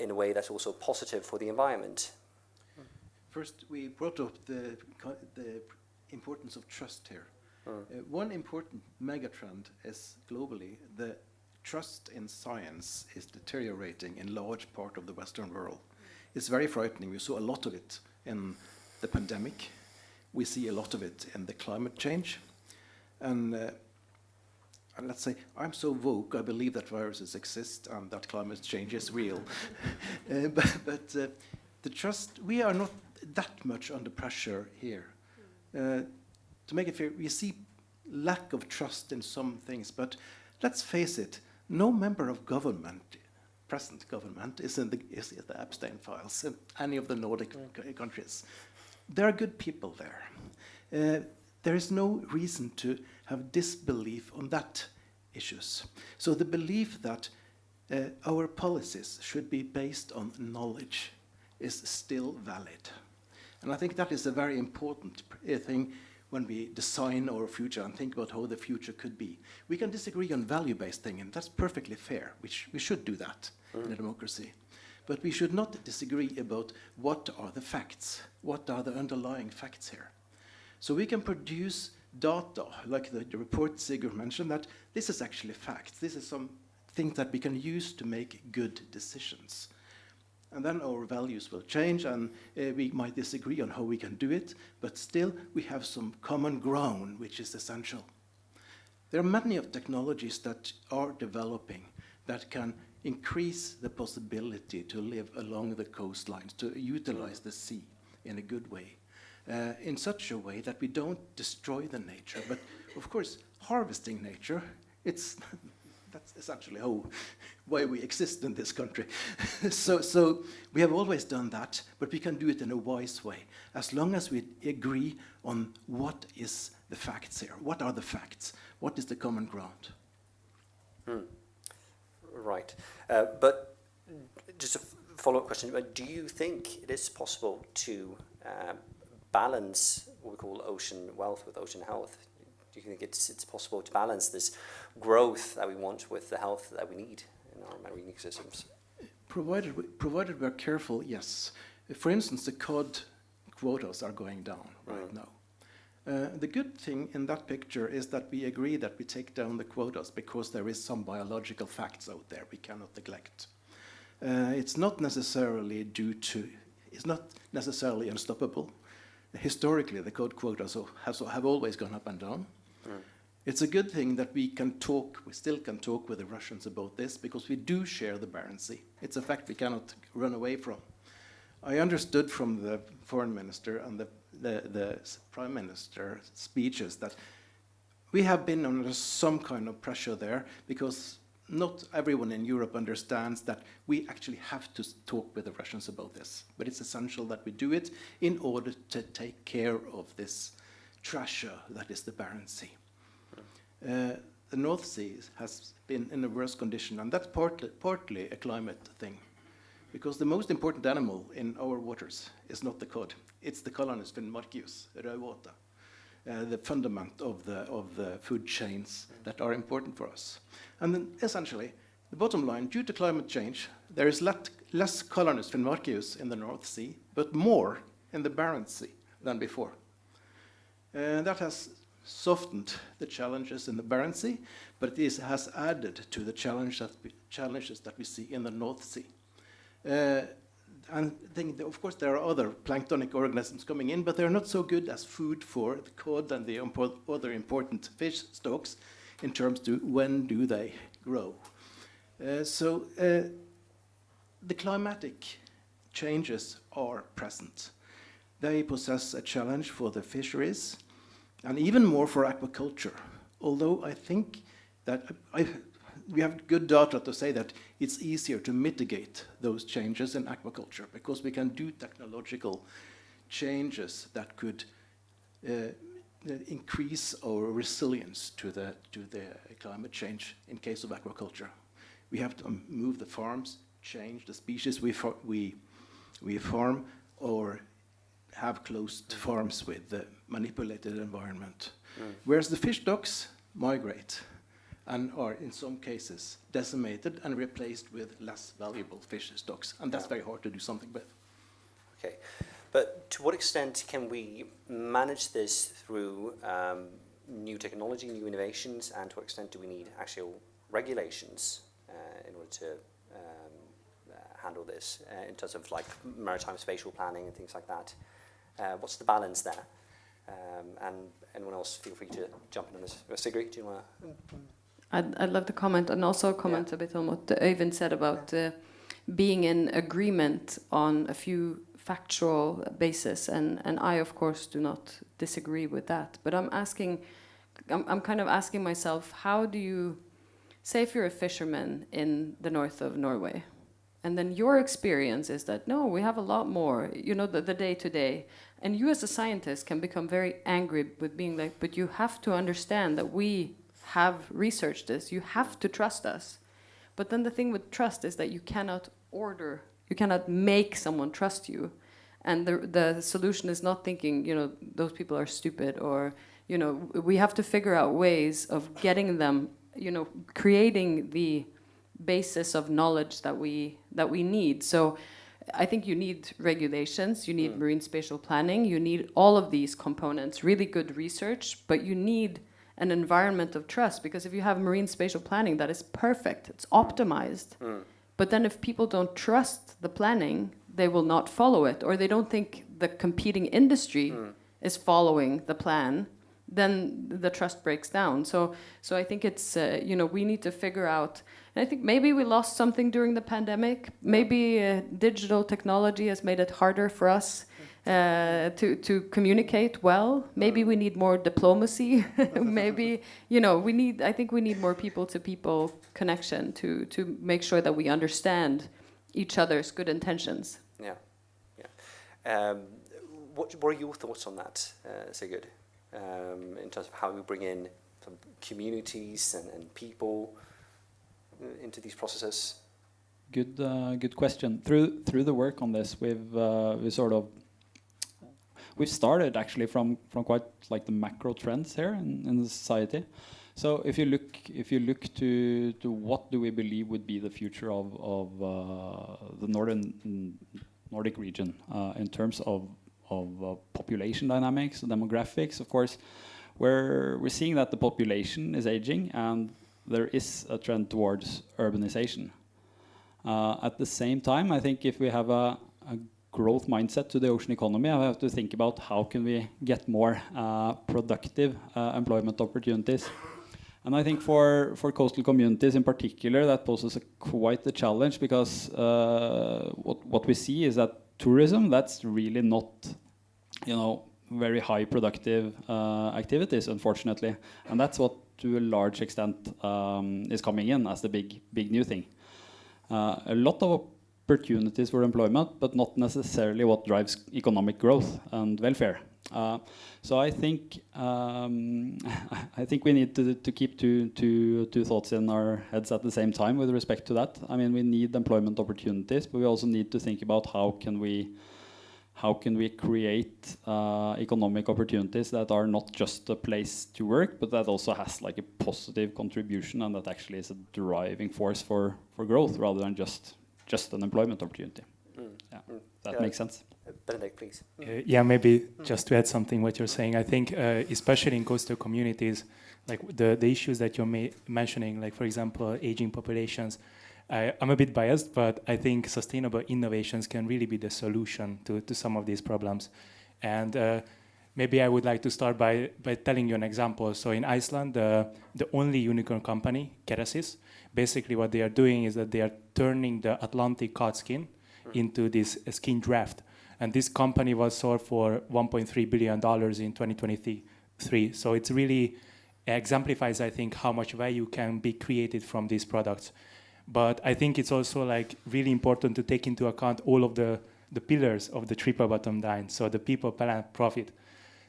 in a way that's also positive for the environment?
First, we brought up the importance of trust here. One important megatrend is globally the trust in science is deteriorating in large part of the Western world. It's very frightening. We saw a lot of it in the pandemic. We see a lot of it in the climate change. And let's say, I'm so woke, I believe that viruses exist and that climate change is real. But the trust, we are not that much under pressure here. To make it fair, we see lack of trust in some things, but let's face it, no member of government, present government, is in the Epstein files in any of the Nordic countries. There are good people there. There is no reason to have disbelief on that issues. So the belief that our policies should be based on knowledge is still valid. And I think that is a very important thing when we design our future and think about how the future could be. We can disagree on value-based thing, and that's perfectly fair. We should do that in a democracy. But we should not disagree about what are the facts, what are the underlying facts here. So we can produce data, like the report Sigurd mentioned, that this is actually facts. This is some things that we can use to make good decisions. And then our values will change, and we might disagree on how we can do it, but still we have some common ground, which is essential. There are many of technologies that are developing that can increase the possibility to live along the coastlines, to utilize the sea in a good way, in such a way that we don't destroy the nature. But of course, harvesting nature, that's essentially why we exist in this country. so we have always done that, but we can do it in a wise way, as long as we agree on what is the facts here. What are the facts? What is the common ground?
Right. But just a follow-up question, do you think it is possible to balance what we call ocean wealth with ocean health? Do you think it's possible to balance this growth that we want with the health that we need in our marine ecosystems?
Provided we're careful, yes. For instance, the cod quotas are going down right now. The good thing in that picture is that we agree that we take down the quotas because there is some biological facts out there we cannot neglect. It's not necessarily it's not necessarily unstoppable. Historically, the cod quotas have always gone up and down. It's a good thing that we still can talk with the Russians about this, because we do share the Barents Sea. It's a fact we cannot run away from. I understood from the foreign minister and the prime minister speeches that we have been under some kind of pressure there, because not everyone in Europe understands that we actually have to talk with the Russians about this. But it's essential that we do it in order to take care of this treasure that is the Barents Sea. The North Sea has been in a worse condition, and that's partly a climate thing. Because the most important animal in our waters is not the cod, it's the Calanus finnmarkius, rødvåte, the fundament of the food chains that are important for us. And then essentially, the bottom line, due to climate change, there is less Calanus finnmarkius in the North Sea, but more in the Barents Sea than before. That has softened the challenges in the Barents Sea, but it has added to the challenges that we see in the North Sea. And I think of course there are other planktonic organisms coming in, but they're not so good as food for the cod and the other important fish stocks in terms of when do they grow. So the climatic changes are present. They possess a challenge for the fisheries and even more for aquaculture. Although I think that we have good data to say that it's easier to mitigate those changes in aquaculture, because we can do technological changes that could increase our resilience to the climate change in case of aquaculture. We have to move the farms, change the species we farm, or have closed farms with the manipulated environment. Whereas the fish stocks migrate and are in some cases decimated and replaced with less valuable fish stocks. And that's very hard to do something with.
Okay, but to what extent can we manage this through new technology, new innovations, and to what extent do we need actual regulations in order to handle this in terms of like maritime spatial planning and things like that? What's the balance there? And anyone else, feel free to jump in on this. Sigrid, do you want to?
I'd love to comment, and also comment a bit on what Øyvind said about being in agreement on a few factual basis, and I of course do not disagree with that. But I'm kind of asking myself, how do you, say if you're a fisherman in the north of Norway, and then your experience is that no, we have a lot more, you know, the day to day, and you as a scientist can become very angry with being like, but you have to understand that we have researched this, you have to trust us. But then the thing with trust is that you cannot make someone trust you. And the solution is not thinking, you know, those people are stupid, or, you know, we have to figure out ways of getting them, you know, creating the basis of knowledge that we need. So I think you need regulations, you need marine spatial planning, you need all of these components, really good research, but you need an environment of trust, because if you have marine spatial planning that is perfect, it's optimized, But then if people don't trust the planning, they will not follow it, or they don't think the competing industry is following the plan, then the trust breaks down. So I think it's, we need to figure out, and I think maybe we lost something during the pandemic. Maybe digital technology has made it harder for us to communicate well. Maybe we need more diplomacy. Maybe, I think we need more people-to-people connection to make sure that we understand each other's good intentions.
Yeah, yeah. What are your thoughts on that, Sigurd, in terms of how we bring in some communities and people into these processes?
Good question. Through the work on this, we've started actually from quite like the macro trends here in the society. So if you look to what do we believe would be the future of the Nordic region in terms of population dynamics, demographics, of course, we're seeing that the population is aging and there is a trend towards urbanization. At the same time, I think if we have a growth mindset to the ocean economy, I have to think about how can we get more productive employment opportunities. And I think for coastal communities in particular, that poses quite a challenge, because what we see is that tourism, that's really not, very high productive activities, unfortunately. And that's what, to a large extent, is coming in as the big new thing. A lot of opportunities for employment, but not necessarily what drives economic growth and welfare. So I think we need to keep two thoughts in our heads at the same time with respect to that. I mean, we need employment opportunities, but we also need to think about how can we create economic opportunities that are not just a place to work, but that also has like a positive contribution, and that actually is a driving force for growth rather than just an employment opportunity. That makes sense.
Benedict, please.
Maybe just to add something what you're saying. I think especially in coastal communities, like the issues that you're mentioning, like for example, aging populations, I'm a bit biased, but I think sustainable innovations can really be the solution to some of these problems. And maybe I would like to start by telling you an example. So in Iceland, the only unicorn company, Kerecis, basically what they are doing is that they are turning the Atlantic cod skin into this skin draft. And this company was sold for $1.3 billion in 2023. So it really exemplifies, I think, how much value can be created from these products. But I think it's also like really important to take into account all of the pillars of the triple bottom line. So the people, planet, profit.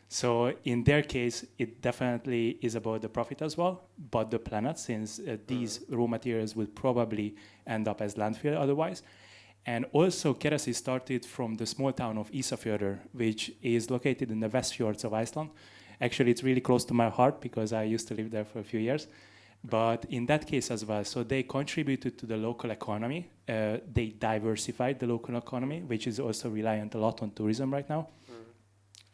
So in their case, it definitely is about the profit as well, but the planet, since these raw materials will probably end up as landfill otherwise. And also, Kerecis started from the small town of Ísafjörður, which is located in the West Fjords of Iceland. Actually, it's really close to my heart because I used to live there for a few years. But in that case as well, so they contributed to the local economy. They diversified the local economy, which is also reliant a lot on tourism right now.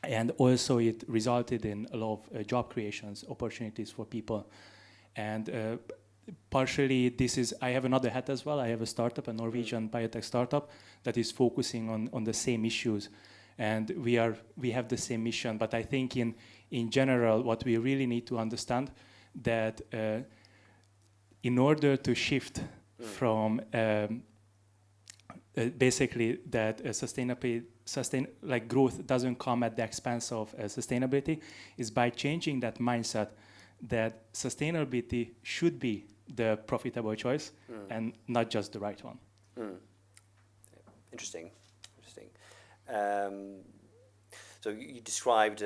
And also it resulted in a lot of job creations, opportunities for people. And partially this is, I have another hat as well. I have a startup, a Norwegian biotech startup that is focusing on the same issues. And we have the same mission. But I think in general, what we really need to understand that in order to shift from basically that like growth doesn't come at the expense of sustainability, is by changing that mindset that sustainability should be the profitable choice and not just the right one.
Interesting. So you described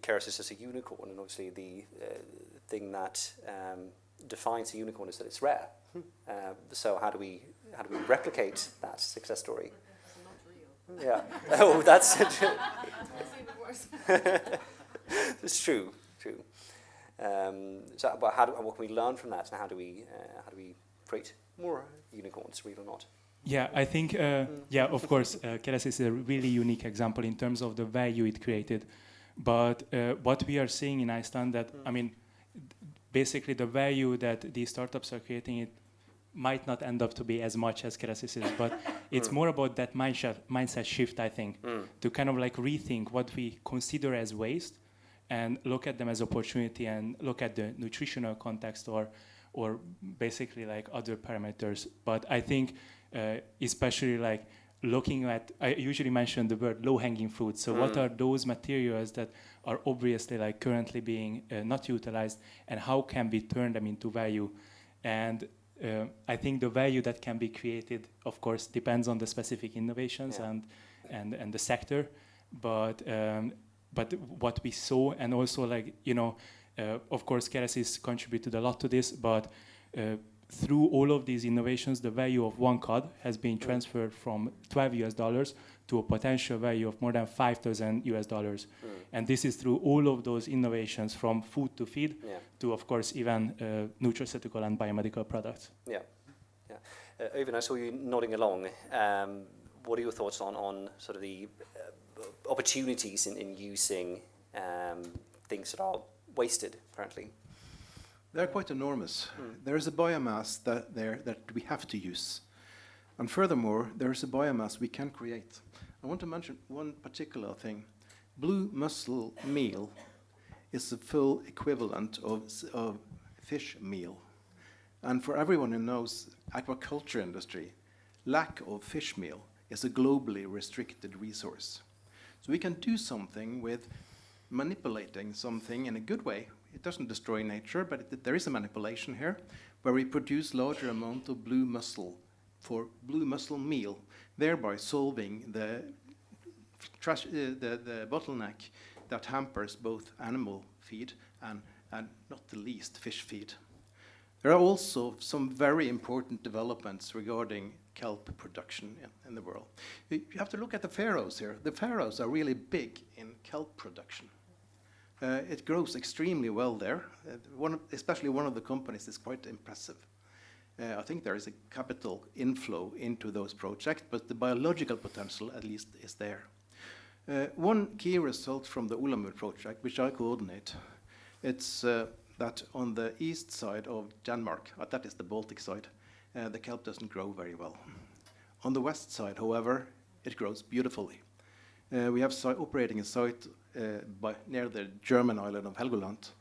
Kerecis as a unicorn, and obviously the thing that defines a unicorn is that it's rare. So how do we replicate that success story? Yeah. Oh, that's true. It's true. So, but what can we learn from that, and how do we create more unicorns, real or not?
Yeah, I think, of course, Kerecis is a really unique example in terms of the value it created. But what we are seeing in Iceland, that, I mean, basically the value that these startups are creating, it might not end up to be as much as Kerecis is, but it's more about that mindset shift, I think, to kind of like rethink what we consider as waste and look at them as opportunity and look at the nutritional context or basically like other parameters. But I think especially like looking at, I usually mention the word low-hanging fruit. So what are those materials that are obviously like currently being not utilized, and how can we turn them into value? And I think the value that can be created, of course, depends on the specific innovations and the sector. But what we saw, and also like, you know, of course, Kerecis contributed a lot to this, but through all of these innovations, the value of one cod has been transferred from $12 to a potential value of more than $5,000. And this is through all of those innovations, from food to feed to, of course, even nutraceutical and biomedical products.
Yeah. Øyvind, I saw you nodding along. What are your thoughts on sort of the opportunities in using things that are wasted, apparently?
They're quite enormous. There is a biomass that we have to use. And furthermore, there is a biomass we can create. I want to mention one particular thing. Blue mussel meal is the full equivalent of fish meal. And for everyone who knows aquaculture industry, lack of fish meal is a globally restricted resource. So we can do something with manipulating something in a good way. It doesn't destroy nature, but there is a manipulation here where we produce larger amount of blue mussel for blue mussel meal, thereby solving the bottleneck that hampers both animal feed and not the least fish feed. There are also some very important developments regarding kelp production in the world. You have to look at the Faroes here. The Faroes are really big in kelp production. It grows extremely well there. Especially one of the companies is quite impressive. I think there is a capital inflow into those projects, but the biological potential at least is there. One key result from the Olamur project, which I coordinate, it's that on the east side of Denmark, that is the Baltic side, the kelp doesn't grow very well. On the west side, however, it grows beautifully. We have operating a site near the German island of Helgoland,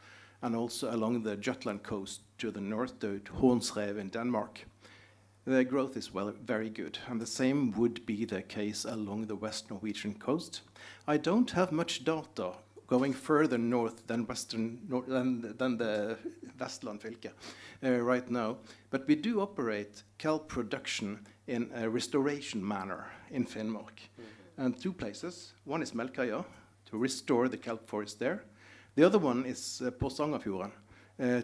and also along the Jutland coast to the north to Hornsrev in Denmark. The growth is very good, and the same would be the case along the West Norwegian coast. I don't have much data going further north than the Vestland fylke right now, but we do operate kelp production in a restoration manner in Finnmark. And two places. One is Melkøya, to restore the kelp forest there. The other one is på Sangafjorden,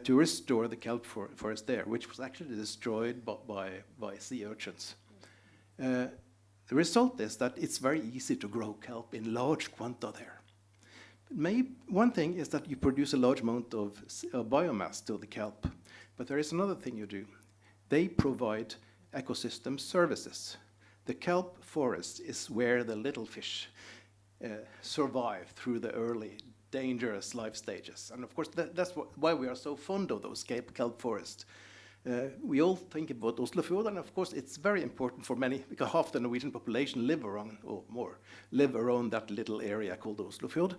to restore the kelp forest there, which was actually destroyed by sea urchins. The result is that it's very easy to grow kelp in large quanta there. One thing is that you produce a large amount of biomass to the kelp, but there is another thing you do. They provide ecosystem services. The kelp forest is where the little fish survive through the early dangerous life stages. And of course, that's why we are so fond of those kelp forests. We all think about Oslofjord, and of course it's very important for many, because half the Norwegian population live around, or more, live around that little area called Oslofjord.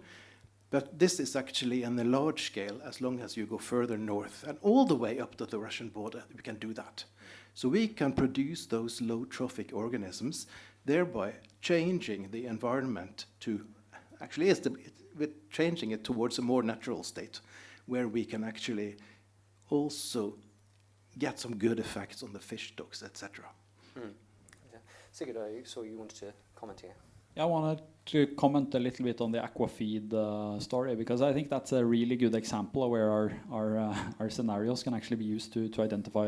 But this is actually on a large scale, as long as you go further north, and all the way up to the Russian border, we can do that. So we can produce those low trophic organisms, thereby changing the environment to, actually we're changing it towards a more natural state, where we can actually also get some good effects on the fish stocks, etc.
Yeah. Sigurd, I saw you wanted to comment here.
I wanted to comment a little bit on the aquafeed story, because I think that's a really good example of where our scenarios can actually be used to identify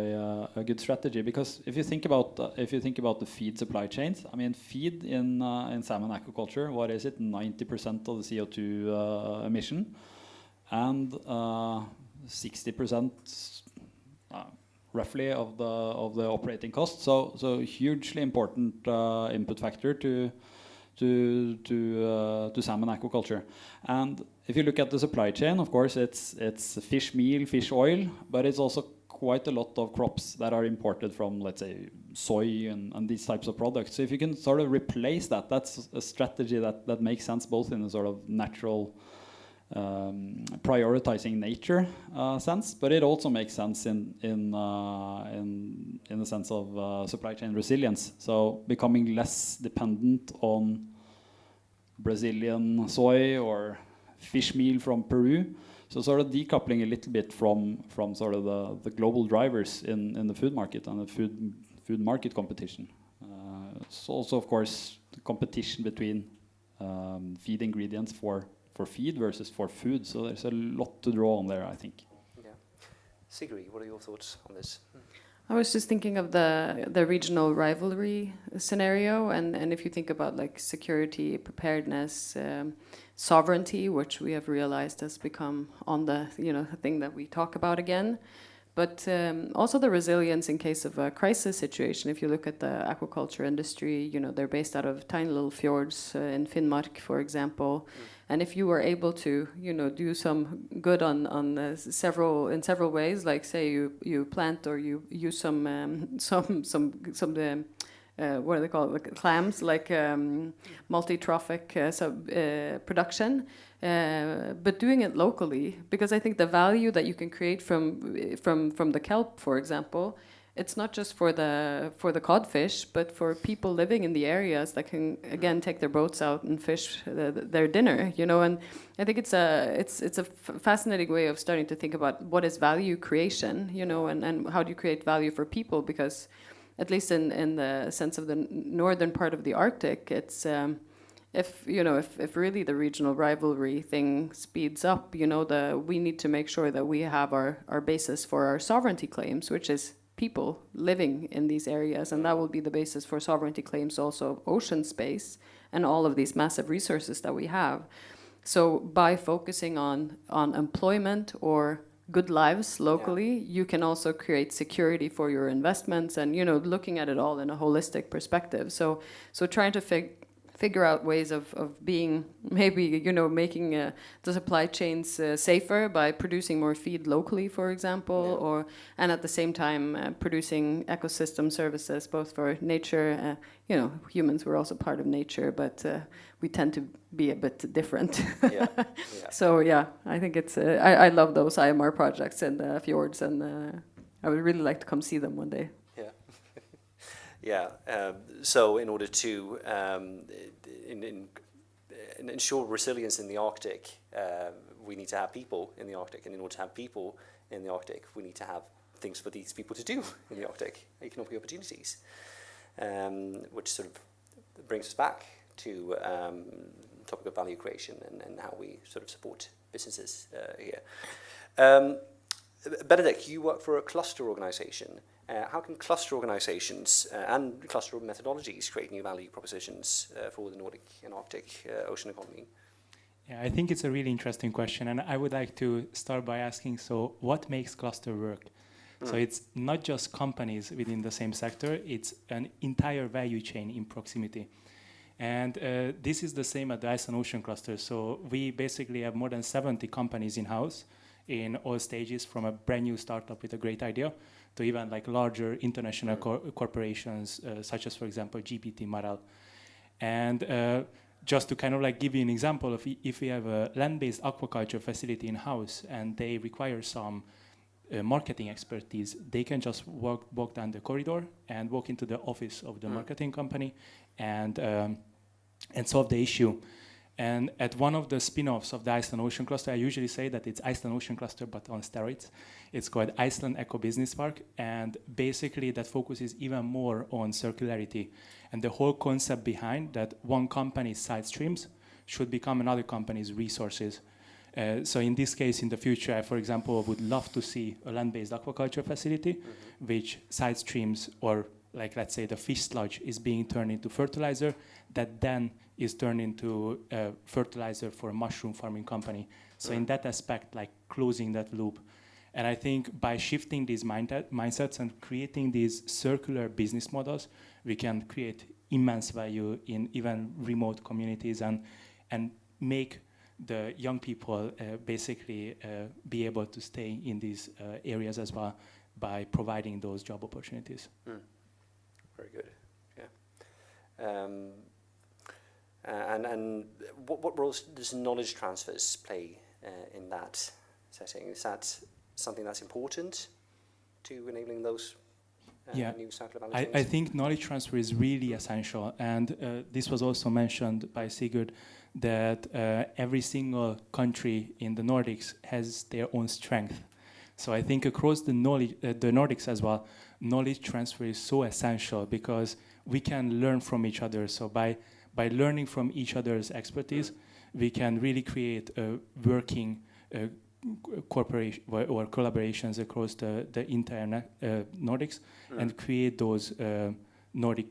a good strategy. Because if you think about the feed supply chains, I mean, feed in salmon aquaculture, what is it? 90% of the CO2 emission, and 60% roughly of the operating cost. So hugely important input factor to salmon aquaculture. And if you look at the supply chain, of course, it's fish meal, fish oil, but it's also quite a lot of crops that are imported from, let's say, soy and these types of products. So if you can sort of replace that, that's a strategy that makes sense both in a sort of natural prioritizing nature sense, but it also makes sense in the sense of supply chain resilience. So becoming less dependent on Brazilian soy or fish meal from Peru. So sort of decoupling a little bit from sort of the global drivers in the food market and the food market competition. It's also, of course, the competition between feed ingredients for feed versus for food. So there's a lot to draw on there, I think.
Yeah. Sigrid, what are your thoughts on this?
I was just thinking of the regional rivalry scenario, and if you think about like security, preparedness, sovereignty, which we have realized has become on the thing that we talk about again, but also the resilience in case of a crisis situation. If you look at the aquaculture industry, they're based out of tiny little fjords in Finnmark, for example. And if you were able to, do some good on several ways, like say you plant or you use some what do they call it, like clams, like multi-trophic production, but doing it locally, because I think the value that you can create from the kelp, for example, it's not just for the codfish, but for people living in the areas that can again take their boats out and fish their dinner, And I think it's a fascinating way of starting to think about what is value creation, and how do you create value for people, because at least in the sense of the northern part of the Arctic, it's if really the regional rivalry thing speeds up, we need to make sure that we have our basis for our sovereignty claims, which is people living in these areas, and that will be the basis for sovereignty claims also of ocean space and all of these massive resources that we have. So by focusing on employment or good lives locally, you can also create security for your investments, and looking at it all in a holistic perspective. So trying to figure out ways of being maybe making the supply chains safer by producing more feed locally, for example, and at the same time producing ecosystem services both for nature. Humans were also part of nature, but we tend to be a bit different. So I think it's I love those IMR projects in the fjords, and I would really like to come see them one day.
So in order to ensure resilience in the Arctic, we need to have people in the Arctic. And in order to have people in the Arctic, we need to have things for these people to do in the Arctic, economic opportunities, which sort of brings us back to the topic of value creation and how we sort of support businesses here. Benedict, you work for a cluster organization. How can cluster organizations and cluster methodologies create new value propositions for the Nordic and Arctic ocean economy?
Yeah, I think it's a really interesting question, and I would like to start by asking, so what makes cluster work? So it's not just companies within the same sector, it's an entire value chain in proximity. And this is the same at the Ice and Ocean Cluster. So we basically have more than 70 companies in-house in all stages, from a brand new startup with a great idea to even like larger international corporations, such as, for example, GPT Marel. And just to kind of like give you an example of, if we have a land-based aquaculture facility in-house and they require some marketing expertise, they can just walk down the corridor and walk into the office of the marketing company and solve the issue. And at one of the spin-offs of the Iceland Ocean Cluster, I usually say that it's Iceland Ocean Cluster, but on steroids. It's called Iceland Eco Business Park, and basically that focuses even more on circularity. And the whole concept behind that one company's side streams should become another company's resources. So in this case, in the future, I, for example, would love to see a land-based aquaculture facility, which side streams, or like let's say the fish sludge, is being turned into fertilizer that then is turned into fertilizer for a mushroom farming company. So in that aspect, like closing that loop. And I think by shifting these mindsets and creating these circular business models, we can create immense value in even remote communities and make the young people basically be able to stay in these areas as well, by providing those job opportunities.
Very good. Yeah. And what roles does knowledge transfers play in that setting? Is that something that's important to enabling those new circular value chains?
I think knowledge transfer is really essential, and this was also mentioned by Sigurd, that every single country in the Nordics has their own strength. So I think across the Nordics as well, knowledge transfer is so essential because we can learn from each other. So by learning from each other's expertise, we can really create a working cooperation or collaborations across the entire Nordics and create those Nordic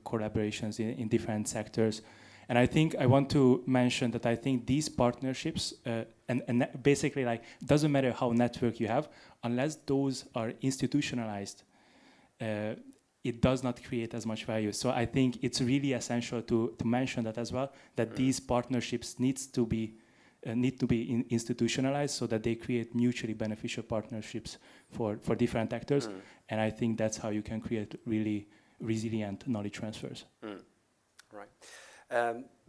collaborations in different sectors. And I think I want to mention that I think these partnerships, and basically like, doesn't matter how network you have, unless those are institutionalized, it does not create as much value. So I think it's really essential to mention that as well, that these partnerships need to be institutionalized so that they create mutually beneficial partnerships for different actors. And I think that's how you can create really resilient knowledge transfers.
Right.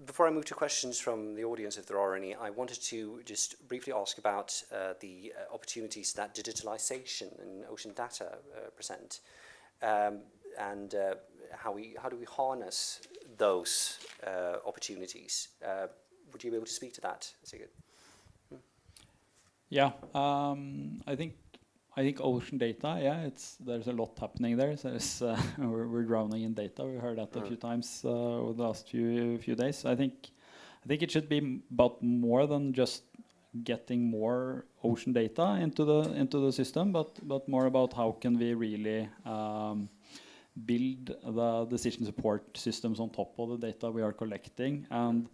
Before I move to questions from the audience, if there are any, I wanted to just briefly ask about the opportunities that digitalization and ocean data present, and how do we harness those opportunities? Would you be able to speak to that, Sigurd?
Yeah, I think ocean data. Yeah, there's a lot happening there. So we're drowning in data. We heard that a few times over the last few days. I think it should be about more than just getting more ocean data into the system, but more about how can we really build the decision support systems on top of the data we are collecting, and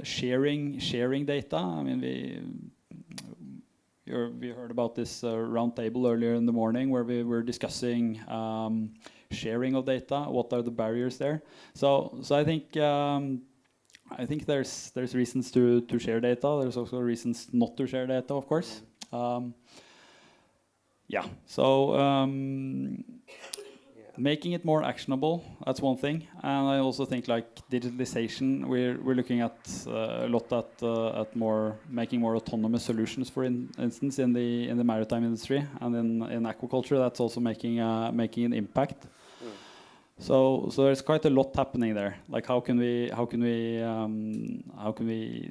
sharing data. I mean, we heard about this round table earlier in the morning where we were discussing sharing of data. What are the barriers there? So I think there's reasons to share data. There's also reasons not to share data, of course. Yeah. So making it more actionable, that's one thing. And I also think like digitalization, we're looking at a lot at making more autonomous solutions, for instance, in the maritime industry, and in aquaculture, that's also making an impact. So there's quite a lot happening there. Like how can we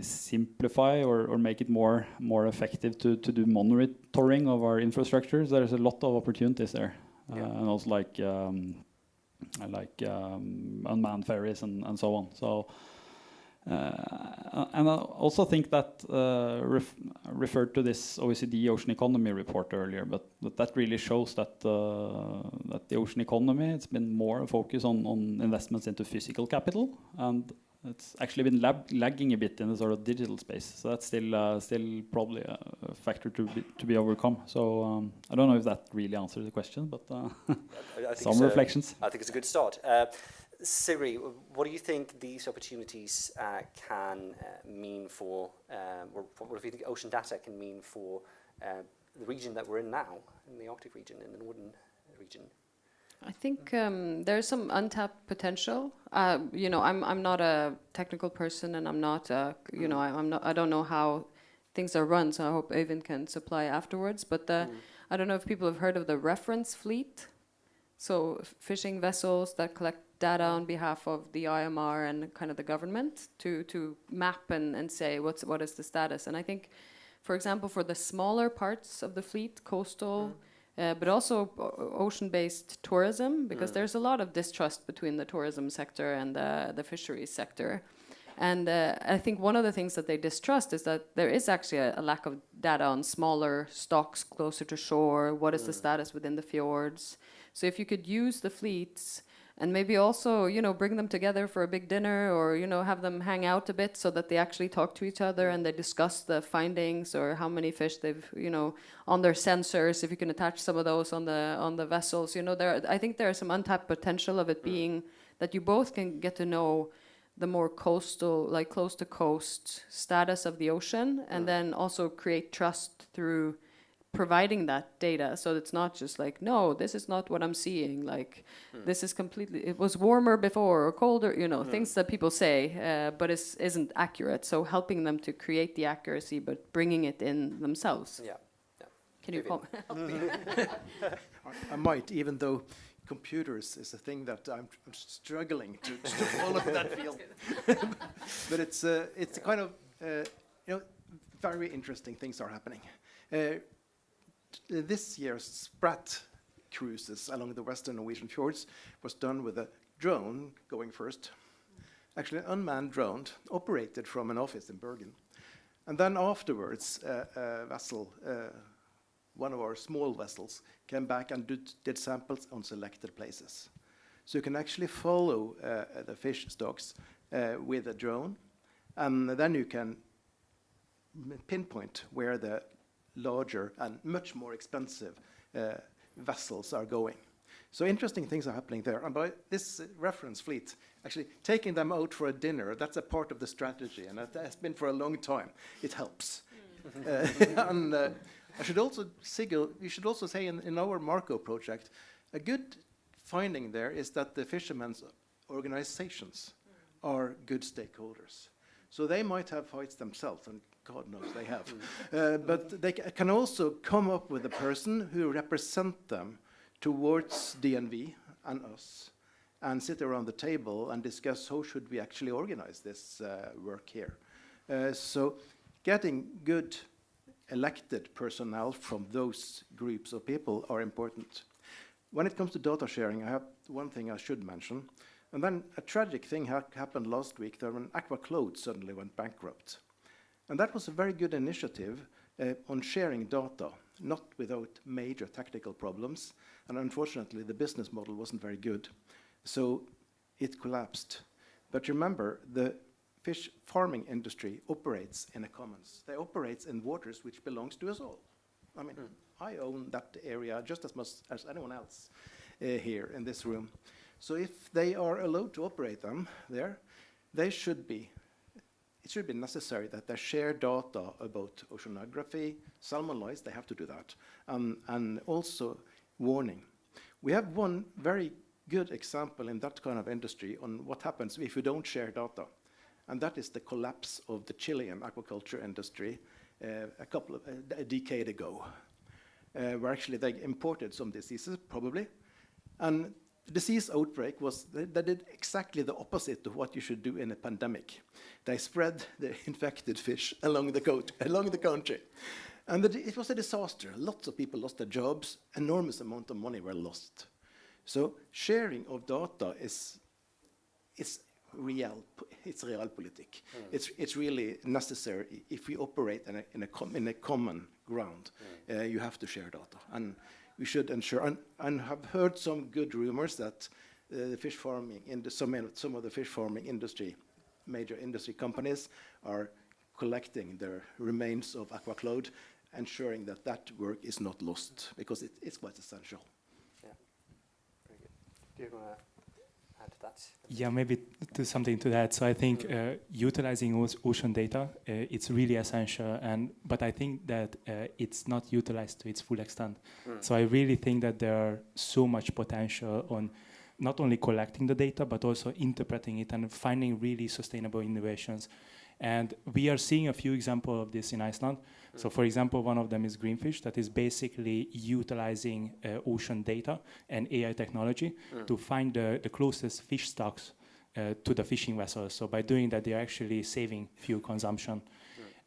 simplify or make it more effective to do monitoring of our infrastructures? There's a lot of opportunities there. And also like unmanned ferries and so on. So and I also think that referred to this OECD Ocean Economy report earlier, but that really shows that the ocean economy, it's been more a focus on investments into physical capital, and it's actually been lagging a bit in the sort of digital space. So that's still probably a factor to be overcome. So I don't know if that really answers the question, but some reflections.
I think it's a good start. Siri, what do you think these opportunities can mean for, or what do you think ocean data can mean for the region that we're in now, in the Arctic region, in the northern region?
I think there's some untapped potential. I'm not a technical person, and I'm not, I don't know how things are run. So I hope Øyvind can supply afterwards. But I don't know if people have heard of the reference fleet. So fishing vessels that collect data on behalf of the IMR and kind of the government to map and say what is the status. And I think, for example, for the smaller parts of the fleet, coastal. But also ocean-based tourism, because there's a lot of distrust between the tourism sector and the fisheries sector. And I think one of the things that they distrust is that there is actually a lack of data on smaller stocks closer to shore. What is the status within the fjords? So if you could use the fleets and maybe also, bring them together for a big dinner, or, have them hang out a bit so that they actually talk to each other and they discuss the findings or how many fish they've, on their sensors, if you can attach some of those on the vessels. I think there's some untapped potential of it being that you both can get to know the more coastal, like close to coast status of the ocean, and then also create trust through providing that data, so it's not just like, no, this is not what I'm seeing, like this is completely, it was warmer before or colder, you know, things that people say, but isn't accurate. So helping them to create the accuracy, but bringing it in themselves.
Yeah.
Can you help me?
I might, even though computers is a thing that I'm struggling to follow that field. But it's a kind of, very interesting things are happening. This year's Sprat cruises along the western Norwegian fjords was done with a drone going first. Actually, an unmanned drone operated from an office in Bergen. And then afterwards, a vessel, one of our small vessels, came back and did samples on selected places. So you can actually follow the fish stocks with a drone, and then you can pinpoint where the larger and much more expensive vessels are going. So interesting things are happening there. And by this reference fleet, actually taking them out for a dinner, that's a part of the strategy, and that has been for a long time. It helps. And I should also, Sigurd, we should also say in our Marco project, a good finding there is that the fishermen's organizations are good stakeholders. So they might have fights themselves, and God knows they have. But they can also come up with a person who represents them towards DNV and us, and sit around the table and discuss how should we actually organize this work here. So getting good elected personnel from those groups of people are important. When it comes to data sharing, I have one thing I should mention. And then a tragic thing happened last week there when AquaCloud suddenly went bankrupt. And that was a very good initiative on sharing data, not without major technical problems. And unfortunately, the business model wasn't very good. So it collapsed. But remember, the fish farming industry operates in a commons. They operate in waters which belongs to us all. I mean, I own that area just as much as anyone else here in this room. So if they are allowed to operate them there, it should be necessary that they share data about oceanography, salmon lice, they have to do that, and also warning. We have one very good example in that kind of industry on what happens if you don't share data. And that is the collapse of the Chilean aquaculture industry a decade ago, where actually they imported some diseases, probably. And the disease outbreak was, they did exactly the opposite of what you should do in a pandemic. They spread the infected fish along the country. And it was a disaster. Lots of people lost their jobs. Enormous amount of money were lost. So sharing of data is realpolitik. It's really necessary if we operate in a common ground. You have to share data, and we should ensure. And have heard some good rumors that the fish farming some of the fish farming industry, major industry companies, are collecting the remains of AquaCloud, ensuring that that work is not lost because it's quite essential.
Yeah, very good. Do you want to add to that?
Yeah, maybe to something to that. So I think utilizing ocean data, it's really essential, but I think that it's not utilized to its full extent. So I really think that there are so much potential on not only collecting the data, but also interpreting it and finding really sustainable innovations. And we are seeing a few examples of this in Iceland. So for example, one of them is Greenfish, that is basically utilizing ocean data and AI technology to find the closest fish stocks to the fishing vessels. So by doing that, they're actually saving fuel consumption.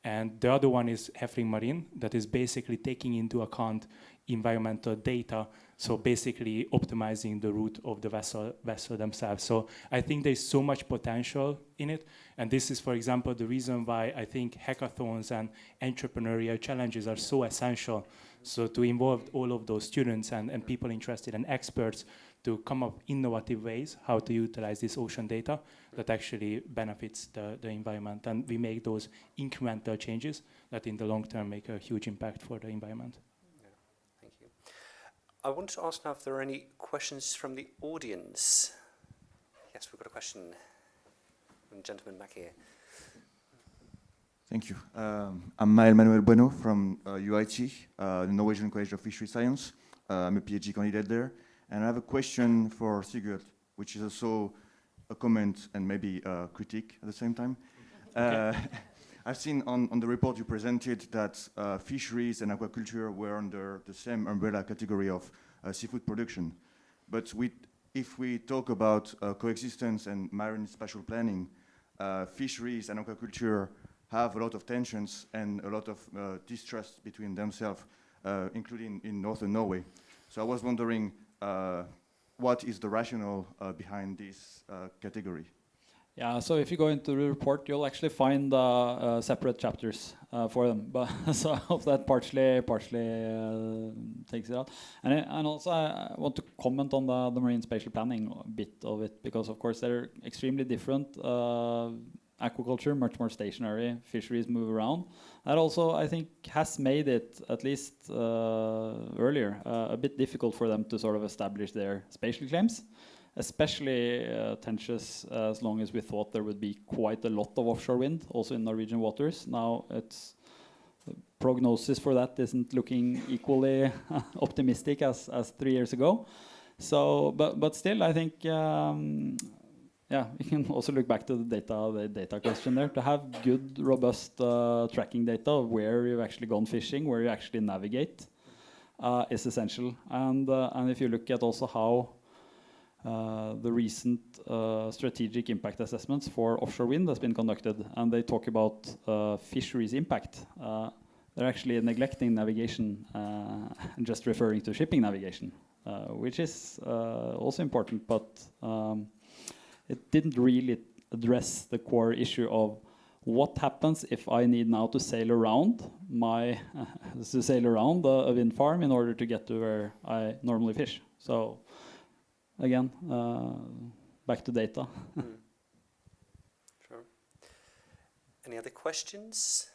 And the other one is Heffling Marine, that is basically taking into account environmental data, so basically optimizing the route of the vessel themselves. So I think there's so much potential in it, and this is, for example, the reason why I think hackathons and entrepreneurial challenges are so essential. So to involve all of those students and people interested and experts to come up innovative ways how to utilize this ocean data that actually benefits the environment, and we make those incremental changes that in the long term make a huge impact for the environment.
Thank you. I want to ask now if there are any questions from the audience. Yes, we've got a question from the gentleman back here.
Thank you. I'm Manuel Bueno from UIT, the Norwegian College of Fishery Science. I'm a PhD candidate there. And I have a question for Sigurd, which is also a comment and maybe a critique at the same time. Okay. I've seen on the report you presented that fisheries and aquaculture were under the same umbrella category of seafood production. But if we talk about coexistence and marine spatial planning, fisheries and aquaculture have a lot of tensions and a lot of distrust between themselves, including in northern Norway. So I was wondering, what is the rationale behind this category?
Yeah, so if you go into the report, you'll actually find separate chapters for them. But so I hope that partially takes it out. And also I want to comment on the marine spatial planning bit of it, because of course they're extremely different. Aquaculture, much more stationary, fisheries move around. That also, I think, has made it, at least earlier, a bit difficult for them to sort of establish their spatial claims. Especially tenacious as long as we thought there would be quite a lot of offshore wind, also in Norwegian waters. Now it's prognosis for that isn't looking equally optimistic as 3 years ago. So, but still, I think, yeah, you can also look back to the data question there. To have good, robust tracking data of where you've actually gone fishing, where you actually navigate, is essential. And if you look at also how the recent strategic impact assessments for offshore wind has been conducted, and they talk about fisheries impact. They're actually neglecting navigation and just referring to shipping navigation, which is also important, but it didn't really address the core issue of what happens if I need now to sail around a wind farm in order to get to where I normally fish. So again, back to data.
Sure. Any other questions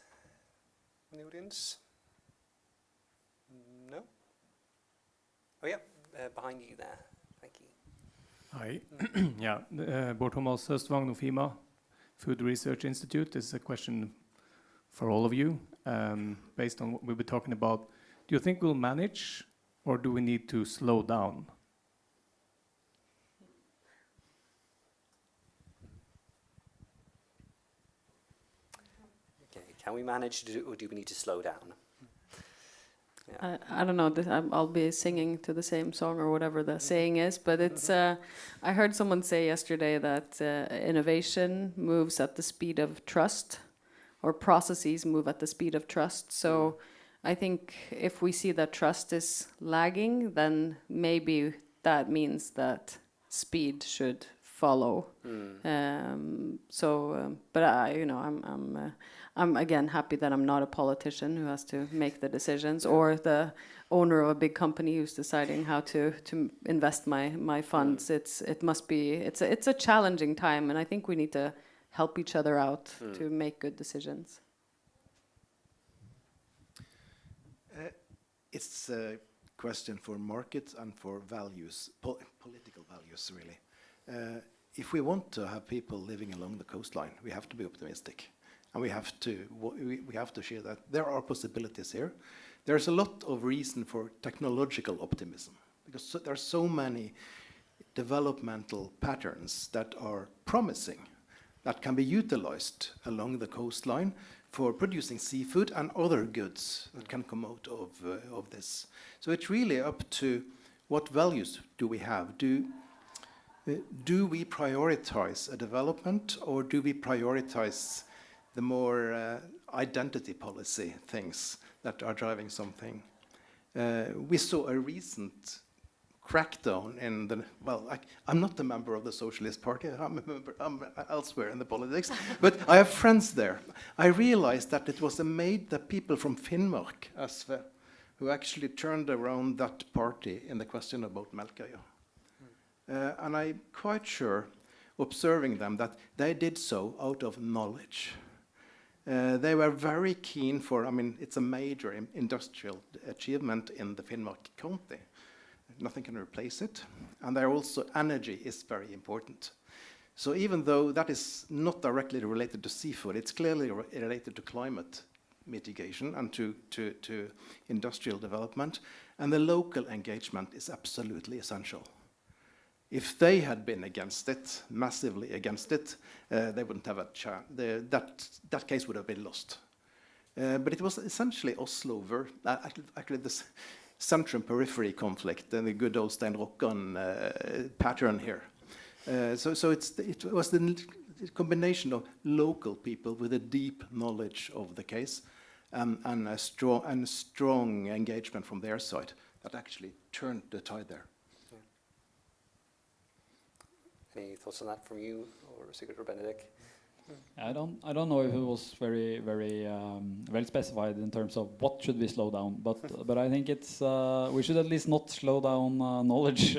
in the audience? No? Oh yeah, behind you there. Thank you.
Hi. Yeah, Bård Thomas Østvang, Nofima, Food Research Institute. This is a question for all of you, based on what we've been talking about. Do you think we'll manage, or do we need to slow down?
Can we manage to do, or do we need to slow down? Yeah.
I don't know. I'll be singing to the same song or whatever the saying is, but it's. I heard someone say yesterday that innovation moves at the speed of trust, or processes move at the speed of trust. So I think if we see that trust is lagging, then maybe that means that speed should follow. But I'm again happy that I'm not a politician who has to make the decisions, or the owner of a big company who's deciding how to invest my funds. It's a challenging time, and I think we need to help each other out to make good decisions.
It's a question for markets and for values, political values, really. If we want to have people living along the coastline, we have to be optimistic, and we have to share that there are possibilities here. There's a lot of reason for technological optimism, because there are so many developmental patterns that are promising, that can be utilized along the coastline for producing seafood and other goods that can come out of this. So it's really up to what values do we have. Do we prioritize a development, or do we prioritize the more identity policy things that are driving something? We saw a recent crackdown in the, I'm not a member of the Socialist Party, I'm elsewhere in the politics, but I have friends there. I realized that it was the people from Finnmark, SV, who actually turned around that party in the question about Melkøya. And I'm quite sure, observing them, that they did so out of knowledge. They were very keen for, it's a major industrial achievement in the Finnmark county. Nothing can replace it. And they're also, energy is very important. So even though that is not directly related to seafood, it's clearly related to climate mitigation and to industrial development, and the local engagement is absolutely essential. If they had been against it, massively against it, they wouldn't have a chance. That case would have been lost. But it was essentially Oslo, actually this centrum-periphery conflict and the good old Stein Rokkan pattern here. So it was the combination of local people with a deep knowledge of the case and a strong engagement from their side that actually turned the tide there.
Yeah. Any thoughts on that from you, or Sigurd or Benedict?
I don't know if it was very well specified in terms of what should we slow down, but I think it's we should at least not slow down knowledge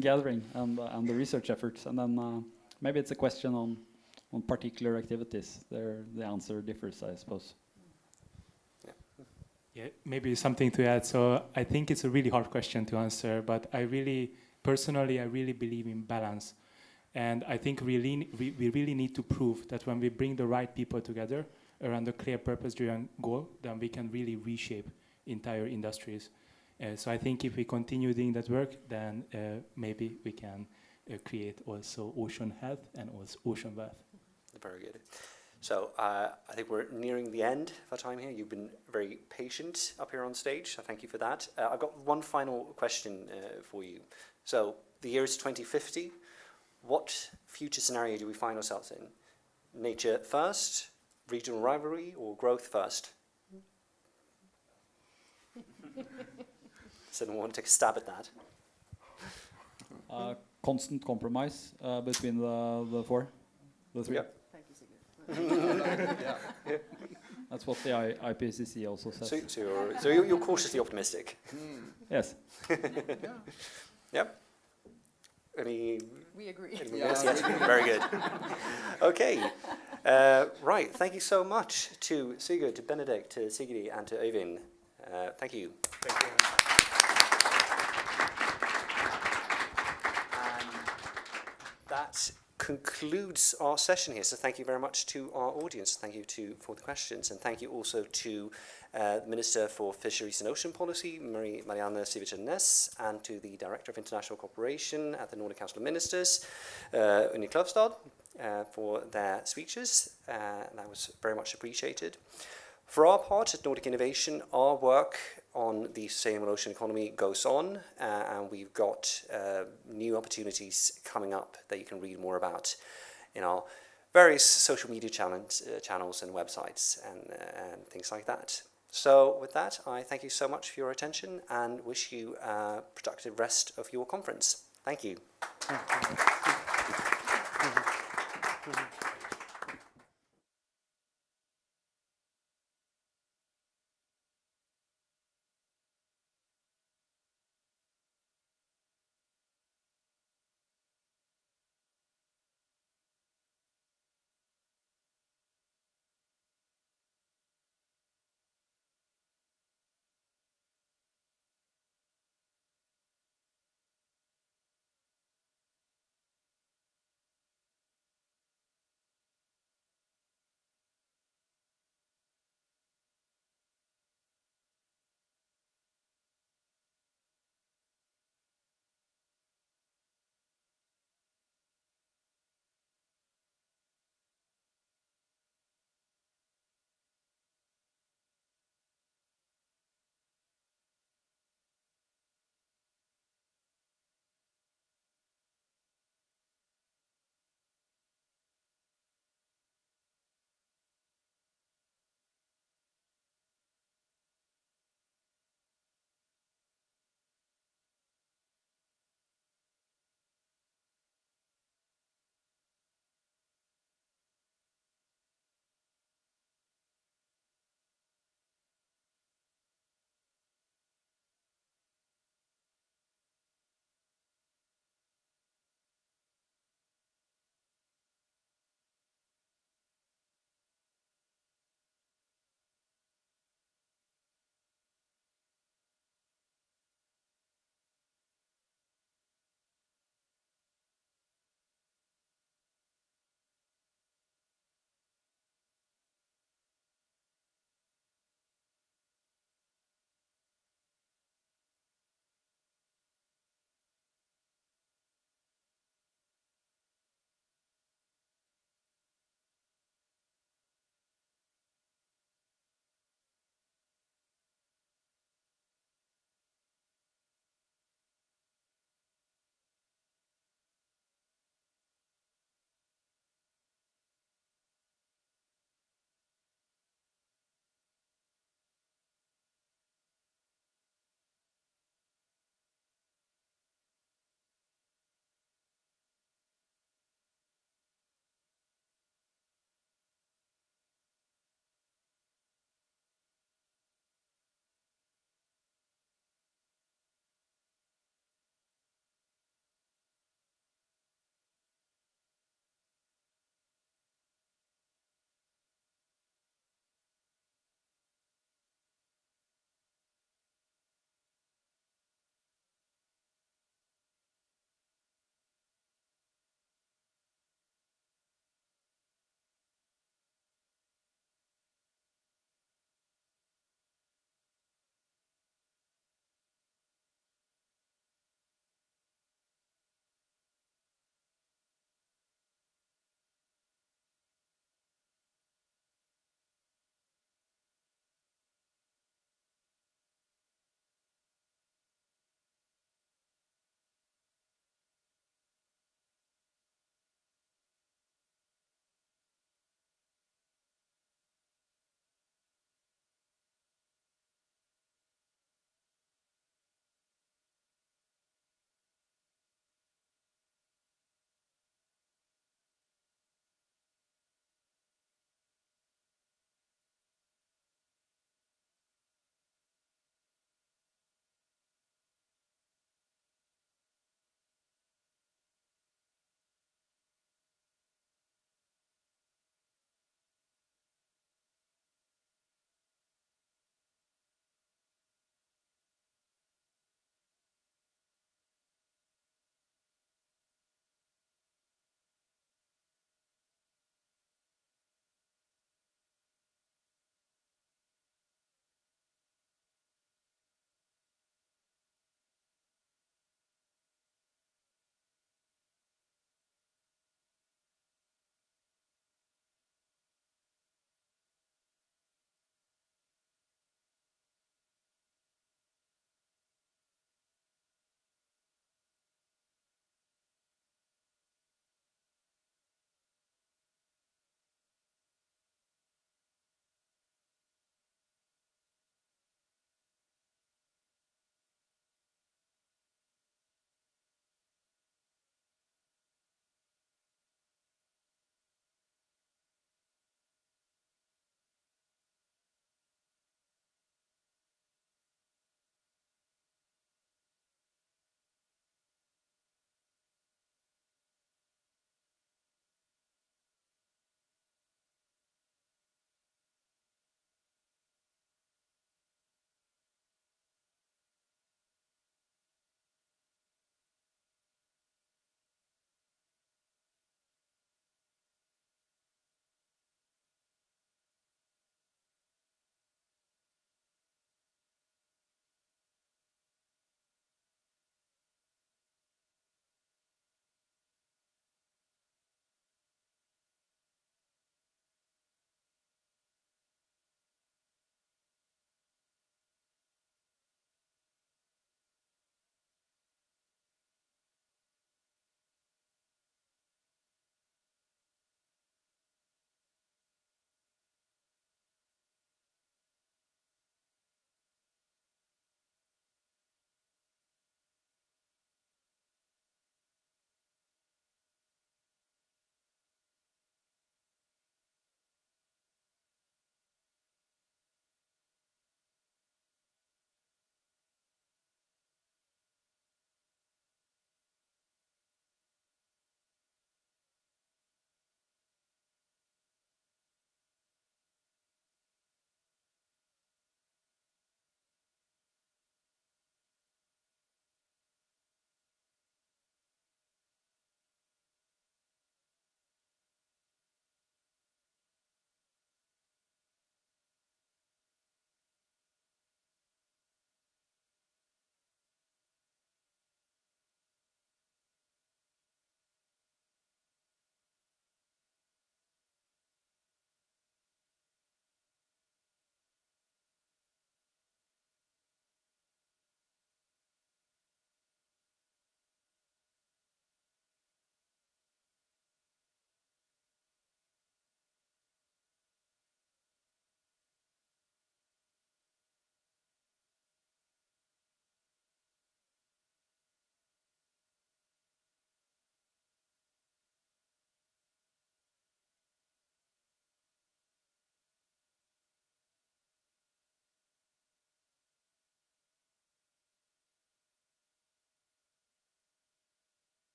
gathering and the research efforts, and then maybe it's a question on particular activities. There the answer differs, I suppose.
Yeah, maybe something to add. So I think it's a really hard question to answer, but personally I really believe in balance. And I think we really need to prove that when we bring the right people together around a clear purpose-driven goal, then we can really reshape entire industries. So I think if we continue doing that work, then maybe we can create also ocean health and also ocean wealth.
Very good. So I think we're nearing the end of our time here. You've been very patient up here on stage, so thank you for that. I've got one final question for you. So the year is 2050. What future scenario do we find ourselves in? Nature first, regional rivalry, or growth first? Does anyone want to take a stab at that?
Constant compromise between the three.
Yeah.
Thank you, Sigurd.
Yeah.
That's what the IPCC also says.
So you're cautiously optimistic.
Yes.
Yep.
We agree.
Yes, very good. Okay. Right. Thank you so much to Sigurd, to Benedict, to Sigrid, and to Øyvind. Thank you.
Thank you.
And that concludes our session here. So thank you very much to our audience. Thank you for the questions, and thank you also to the Minister for Fisheries and Ocean Policy, Marianne Sivertsen-Næss, and to the Director of International Cooperation at the Nordic Council of Ministers, Unni Klavstad, for their speeches. That was very much appreciated. For our part at Nordic Innovation, our work on the sustainable ocean economy goes on, and we've got new opportunities coming up that you can read more about in our various social media channels and websites and things like that. So with that, I thank you so much for your attention and wish you a productive rest of your conference. Thank you.